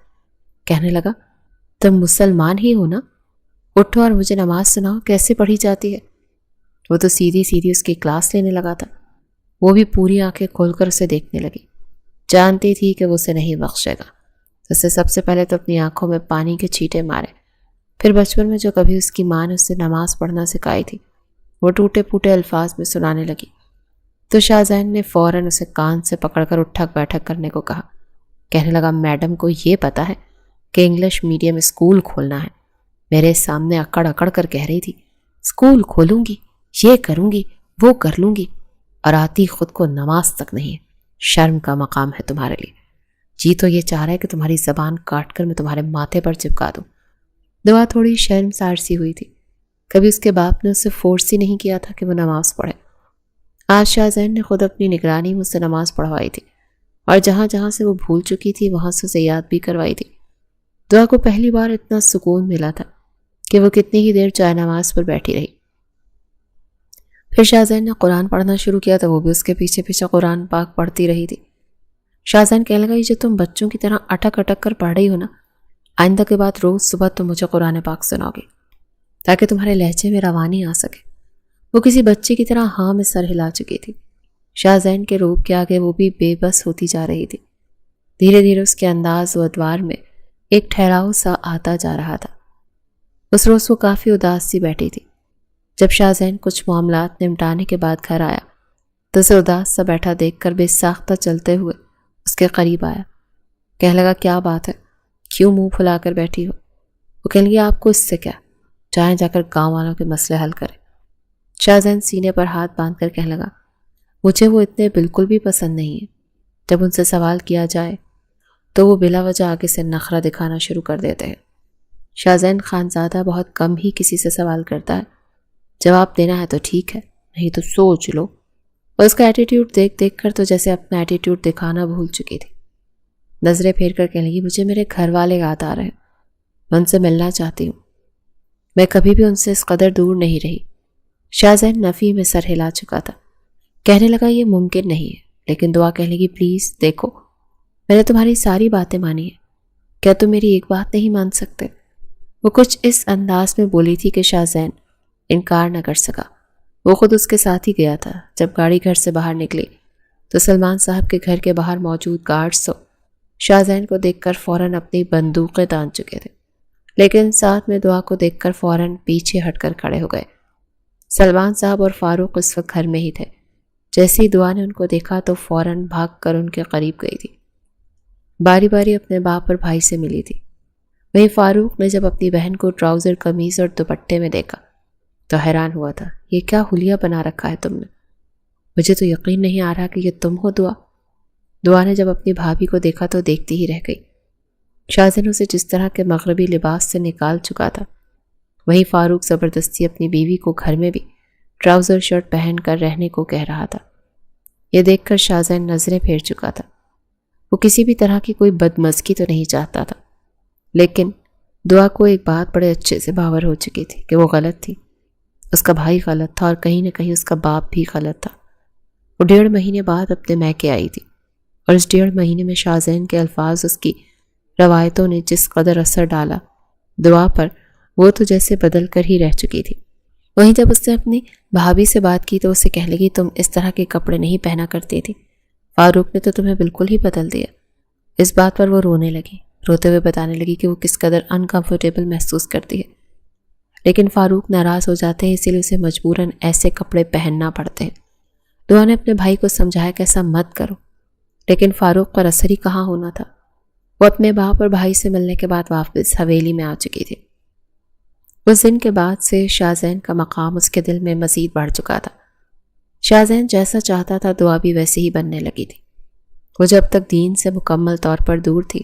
کہنے لگا تم مسلمان ہی ہو نا، اٹھو اور مجھے نماز سناؤ، کیسے پڑھی جاتی ہے۔ وہ تو سیدھی سیدھی اس کی کلاس لینے لگا تھا۔ وہ بھی پوری آنکھیں کھول کر اسے دیکھنے لگی، جانتی تھی کہ وہ اسے نہیں بخشے گا۔ اسے سب سے پہلے تو اپنی آنکھوں میں پانی کے چھینٹے مارے، پھر بچپن میں جو کبھی اس کی ماں نے اسے نماز پڑھنا سکھائی تھی وہ ٹوٹے پھوٹے الفاظ میں سنانے لگی۔ تو شاہزین نے فوراً اسے کان سے پکڑ کر اٹھک بیٹھک کرنے کو کہا۔ کہنے لگا میڈم کو یہ پتا ہے کہ انگلش میڈیم اسکول کھولنا ہے، میرے سامنے اکڑ اکڑ کر کہہ رہی تھی اسکول کھولوں گی، یہ کروں گی، وہ کر لوں گی، اور آتی خود کو نماز تک نہیں ہے۔ شرم کا مقام ہے تمہارے لیے، جی تو یہ چاہ رہا ہے کہ تمہاری زبان کاٹ کر میں تمہارے ماتھے پر چپکا دوں۔ دعا تھوڑی شرم سار سی ہوئی تھی، کبھی اس کے باپ نے اسے فورس ہی نہیں کیا تھا کہ وہ نماز پڑھے۔ آج شاہزین نے خود اپنی نگرانی میں اسے نماز پڑھوائی تھی اور جہاں جہاں سے وہ بھول چکی تھی وہاں سے اسے یاد بھی کروائی تھی۔ دعا کو پہلی بار اتنا سکون ملا تھا کہ وہ کتنی ہی دیر چائے نماز پر بیٹھی رہی۔ پھر شاہزین نے قرآن پڑھنا شروع کیا تو وہ بھی اس کے پیچھے پیچھے قرآن پاک پڑھتی رہی تھی۔ شاہزین کہنے لگا یہ جو تم بچوں کی طرح اٹک اٹک کر پڑھ رہی ہو نا، آئندہ کے بعد روز صبح تم مجھے قرآن پاک سناؤ گی تاکہ تمہارے لہجے میں روانی آ سکے۔ وہ کسی بچے کی طرح ہاں میں سر ہلا چکی تھی۔ شاہزین کے روپ کے آگے وہ بھی بے بس ہوتی جا رہی تھی۔ دھیرے دھیرے اس کے انداز و ادوار میں ایک ٹھہراؤ سا آتا جا رہا تھا۔ اس روز وہ کافی اداس سی بیٹھی تھی۔ جب شاہزین کچھ معاملات نمٹانے کے بعد گھر آیا تو اسے اداس سا بیٹھا دیکھ کر بے ساختہ چلتے ہوئے اس کے قریب آیا۔ کہنے لگا کیا بات ہے، کیوں منہ پھلا کر بیٹھی ہو؟ وہ کہنے لگی آپ کو اس سے کیا، چاہیں جا کر گاؤں والوں کے مسئلے حل کریں۔ شاہزین سینے پر ہاتھ باندھ کر کہنے لگا مجھے وہ اتنے بالکل بھی پسند نہیں ہے۔ جب ان سے سوال کیا جائے تو وہ بلا وجہ آگے سے نخرہ دکھانا شروع کر دیتے ہیں۔ شاہزین خانزادہ بہت کم ہی کسی سے سوال کرتا ہے، جواب دینا ہے تو ٹھیک ہے، نہیں تو سوچ لو۔ اور اس کا ایٹیٹیوڈ دیکھ دیکھ کر تو جیسے اپنا ایٹیٹیوڈ دکھانا بھول چکی تھی۔ نظریں پھیر کر کہنے لگی مجھے میرے گھر والے یاد آ رہے ہیں، میں ان سے ملنا چاہتی ہوں، میں کبھی بھی ان سے اس قدر دور نہیں رہی۔ شاہزین نفی میں سر ہلا چکا تھا۔ کہنے لگا یہ ممکن نہیں ہے، لیکن دعا کہنے لگی پلیز دیکھو، میں نے تمہاری ساری باتیں مانی ہیں، کیا تم میری ایک بات نہیں مان سکتے؟ وہ کچھ اس انداز میں بولی تھی کہ شاہزین انکار نہ کر سکا۔ وہ خود اس کے ساتھ ہی گیا تھا۔ جب گاڑی گھر سے باہر نکلی تو سلمان صاحب کے گھر کے باہر موجود گارڈز تو شاہزین کو دیکھ کر فوراً اپنی بندوقیں تان چکے تھے، لیکن ساتھ میں دعا کو دیکھ کر فوراً پیچھے ہٹ کر کھڑے ہو گئے۔ سلمان صاحب اور فاروق اس وقت گھر میں ہی تھے۔ جیسے ہی دعا نے ان کو دیکھا تو فوراً بھاگ کر ان کے قریب گئی تھی۔ باری باری اپنے باپ اور بھائی سے ملی تھی۔ وہیں فاروق نے جب اپنی بہن کو ٹراؤزر قمیض اور دوپٹے میں دیکھا تو حیران ہوا تھا. یہ کیا حلیہ بنا رکھا ہے تم نے؟ مجھے تو یقین نہیں آ رہا کہ یہ تم ہو دعا. دعا نے جب اپنی بھابھی کو دیکھا تو دیکھتی ہی رہ گئی. شازن اسے جس طرح کے مغربی لباس سے نکال چکا تھا، وہیں فاروق زبردستی اپنی بیوی کو گھر میں بھی ٹراؤزر شرٹ پہن کر رہنے کو کہہ رہا تھا. یہ دیکھ کر شازن نظریں پھیر چکا تھا. وہ کسی بھی طرح کی کوئی بدمزگی تو نہیں چاہتا تھا، لیکن دعا کو ایک بات بڑے اچھے سے باور ہو چکی تھی کہ وہ غلط تھی. اس کا بھائی غلط تھا اور کہیں نہ کہیں اس کا باپ بھی غلط تھا. وہ 1.5 مہینے بعد اپنے میکے آئی تھی اور اس 1.5 مہینے میں شازین کے الفاظ، اس کی روایتوں نے جس قدر اثر ڈالا دعا پر، وہ تو جیسے بدل کر ہی رہ چکی تھی. وہیں جب اس نے اپنی بھابھی سے بات کی تو اسے کہنے لگی تم اس طرح کے کپڑے نہیں پہنا کرتی تھی، فاروق نے تو تمہیں بالکل ہی بدل دیا. اس بات پر وہ رونے لگی، روتے ہوئے بتانے لگی کہ وہ کس قدر انکمفرٹیبل محسوس کرتی ہے. لیکن فاروق ناراض ہو جاتے ہیں، اسی لیے اسے مجبوراً ایسے کپڑے پہننا پڑتے ہیں. دعا نے اپنے بھائی کو سمجھایا کہ ایسا مت کرو، لیکن فاروق پر اثر ہی کہاں ہونا تھا. وہ اپنے باپ اور بھائی سے ملنے کے بعد واپس حویلی میں آ چکی تھی. اس دن کے بعد سے شازین کا مقام اس کے دل میں مزید بڑھ چکا تھا. شازین جیسا چاہتا تھا دعا بھی ویسے ہی بننے لگی تھی. وہ جب تک دین سے مکمل طور پر دور تھی،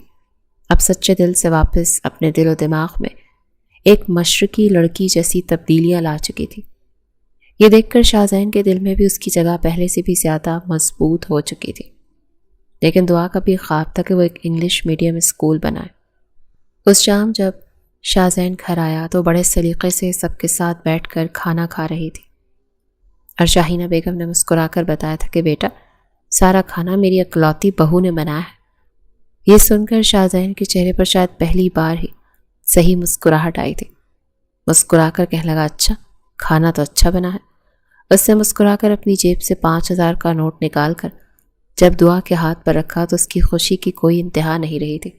اب سچے دل سے واپس اپنے دل و دماغ میں ایک مشرقی لڑکی جیسی تبدیلیاں لا چکی تھی. یہ دیکھ کر شازین کے دل میں بھی اس کی جگہ پہلے سے بھی زیادہ مضبوط ہو چکی تھی. لیکن دعا کا بھی خواب تھا کہ وہ ایک انگلش میڈیم اسکول بنائے. اس شام جب شازین گھر آیا تو بڑے سلیقے سے سب کے ساتھ بیٹھ کر کھانا کھا رہی تھی، اور شاہینہ بیگم نے مسکرا کر بتایا تھا کہ بیٹا، سارا کھانا میری اکلوتی بہو نے بنایا ہے. یہ سن کر شازین کے چہرے پر شاید پہلی بار ہی صحیح مسکراہٹ آئی تھی. مسکرا کر کہنے لگا اچھا، کھانا تو اچھا بنا ہے. اس نے مسکرا کر اپنی جیب سے 5,000 کا نوٹ نکال کر جب دعا کے ہاتھ پر رکھا تو اس کی خوشی کی کوئی انتہا نہیں رہی تھی.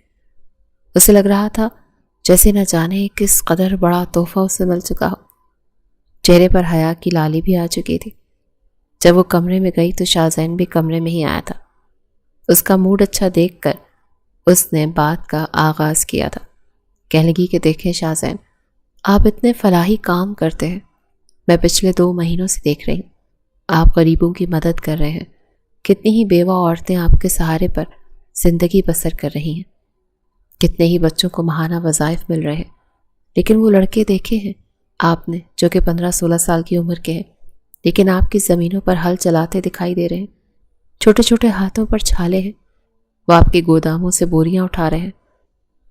اسے لگ رہا تھا جیسے نہ جانے کس قدر بڑا تحفہ اسے مل چکا ہو. چہرے پر حیا کی لالی بھی آ چکی تھی. جب وہ کمرے میں گئی تو شازین بھی کمرے میں ہی آیا تھا. اس کا موڈ اچھا دیکھ کر اس نے بات کا آغاز کیا تھا. کہنے لگی کہ دیکھیں شازین، آپ اتنے فلاحی کام کرتے ہیں، میں پچھلے 2 مہینوں سے دیکھ رہی ہوں. آپ غریبوں کی مدد کر رہے ہیں. کتنی ہی بیوہ عورتیں آپ کے سہارے پر زندگی بسر کر رہی ہیں. کتنے ہی بچوں کو ماہانہ وظائف مل رہے ہیں. لیکن وہ لڑکے دیکھے ہیں آپ نے جو کہ 15-16 سال کی عمر کے ہیں، لیکن آپ کی زمینوں پر ہل چلاتے دکھائی دے رہے ہیں. چھوٹے چھوٹے ہاتھوں پر چھالے ہیں. وہ آپ کے گوداموں سے بوریاں اٹھا رہے ہیں.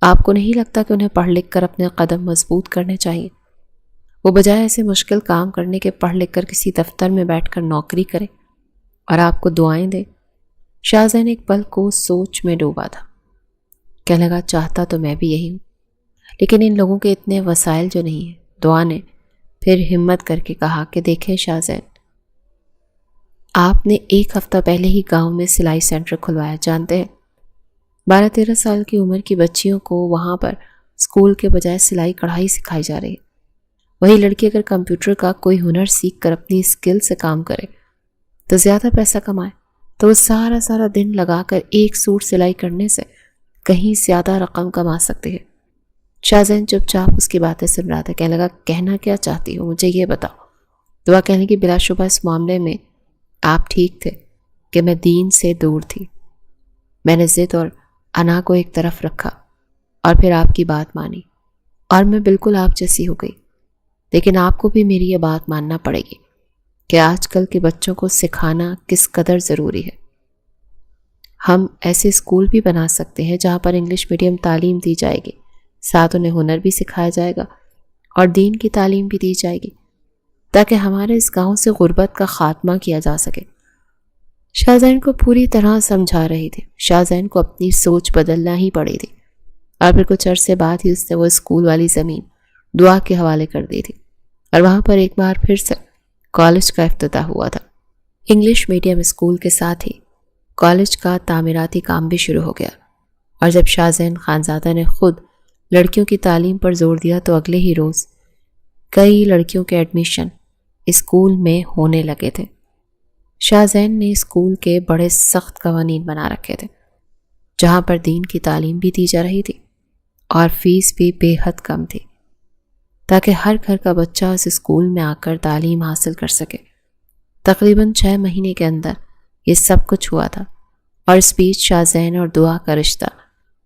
آپ کو نہیں لگتا کہ انہیں پڑھ لکھ کر اپنے قدم مضبوط کرنے چاہیے؟ وہ بجائے ایسے مشکل کام کرنے کے پڑھ لکھ کر کسی دفتر میں بیٹھ کر نوکری کرے اور آپ کو دعائیں دے. شازین ایک پل کو سوچ میں ڈوبا تھا. کہنے لگا چاہتا تو میں بھی یہی ہوں، لیکن ان لوگوں کے اتنے وسائل جو نہیں ہیں. دعا نے پھر ہمت کر کے کہا کہ دیکھیں شازین، آپ نے 1 ہفتہ پہلے ہی گاؤں میں سلائی سینٹر کھلوایا، جانتے ہیں 12-13 سال کی عمر کی بچیوں کو وہاں پر اسکول کے بجائے سلائی کڑھائی سکھائی جا رہی ہے. وہی لڑکی اگر کمپیوٹر کا کوئی ہنر سیکھ کر اپنی اسکل سے کام کرے تو زیادہ پیسہ کمائے تو وہ سارا دن لگا کر ایک سوٹ سلائی کرنے سے کہیں زیادہ رقم کما سکتے ہیں. شازین چپ چاپ اس کی باتیں سن رہا تھا. کہنے لگا کہنا کیا چاہتی ہو مجھے یہ بتاؤ. دعا کہنے کی بلا شبہ اس معاملے میں آپ ٹھیک تھے کہ میں دین سے دور تھی. میں نے ضد اور انا کو ایک طرف رکھا اور پھر آپ کی بات مانی اور میں بالکل آپ جیسی ہو گئی. لیکن آپ کو بھی میری یہ بات ماننا پڑے گی کہ آج کل کے بچوں کو سکھانا کس قدر ضروری ہے. ہم ایسے اسکول بھی بنا سکتے ہیں جہاں پر انگلش میڈیم تعلیم دی جائے گی، ساتھ انہیں ہنر بھی سکھایا جائے گا اور دین کی تعلیم بھی دی جائے گی، تاکہ ہمارے اس گاؤں سے غربت کا خاتمہ کیا جا سکے. شازین کو پوری طرح سمجھا رہی تھی. شازین کو اپنی سوچ بدلنا ہی پڑی تھی، اور پھر کچھ عرصے بعد ہی اس نے وہ اسکول والی زمین دعا کے حوالے کر دی تھی اور وہاں پر ایک بار پھر سے کالج کا افتتاح ہوا تھا. انگلش میڈیم اسکول کے ساتھ ہی کالج کا تعمیراتی کام بھی شروع ہو گیا، اور جب شازین خانزادہ نے خود لڑکیوں کی تعلیم پر زور دیا تو اگلے ہی روز کئی لڑکیوں کے ایڈمیشن اسکول میں ہونے لگے تھے. شازین نے اسکول کے بڑے سخت قوانین بنا رکھے تھے، جہاں پر دین کی تعلیم بھی دی جا رہی تھی اور فیس بھی بے حد کم تھی تاکہ ہر گھر کا بچہ اس اسکول میں آ کر تعلیم حاصل کر سکے۔ تقریباً 6 مہینے کے اندر یہ سب کچھ ہوا تھا، اور اس بیچ شاہ زین اور دعا کا رشتہ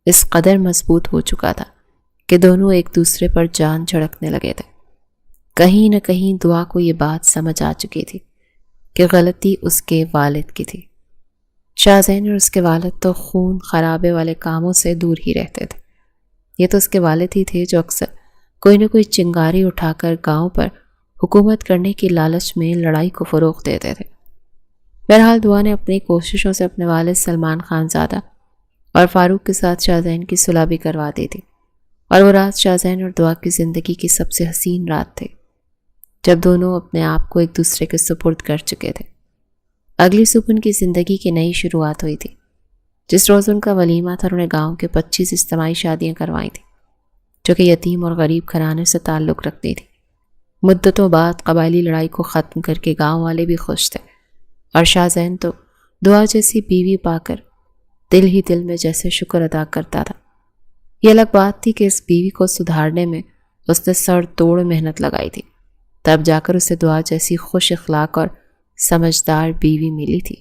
اس قدر مضبوط ہو چکا تھا کہ دونوں ایک دوسرے پر جان چھڑکنے لگے تھے۔ کہیں نہ کہیں دعا کو یہ بات سمجھ آ چکی تھی کہ غلطی اس کے والد کی تھی۔ شاہ زین اور اس کے والد تو خون خرابے والے کاموں سے دور ہی رہتے تھے۔ یہ تو اس کے والد ہی تھے جو اکثر کوئی نہ کوئی چنگاری اٹھا کر گاؤں پر حکومت کرنے کی لالچ میں لڑائی کو فروغ دیتے تھے۔ بہرحال دعا نے اپنی کوششوں سے اپنے والد سلمان خان زادہ اور فاروق کے ساتھ شاہ زین کی صلح بھی کروا دی تھی، اور وہ رات شاہ زین اور دعا کی زندگی کی سب سے حسین رات تھی، جب دونوں اپنے آپ کو ایک دوسرے کے سپرد کر چکے تھے۔ اگلی صبح ان کی زندگی کی نئی شروعات ہوئی تھی۔ جس روز ان کا ولیمہ تھا، انہوں نے گاؤں کے 25 اجتماعی شادیاں کروائی تھیں جو کہ یتیم اور غریب گھرانے سے تعلق رکھتی تھی۔ مدتوں بعد قبائلی لڑائی کو ختم کر کے گاؤں والے بھی خوش تھے، اور شاہ زین تو دعا جیسی بیوی پا کر دل ہی دل میں جیسے شکر ادا کرتا تھا۔ یہ الگ بات تھی کہ اس بیوی کو سدھارنے میں اس نے سر توڑ محنت لگائی تھی، تب جا کر اسے دعا جیسی خوش اخلاق اور سمجھدار بیوی ملی تھی۔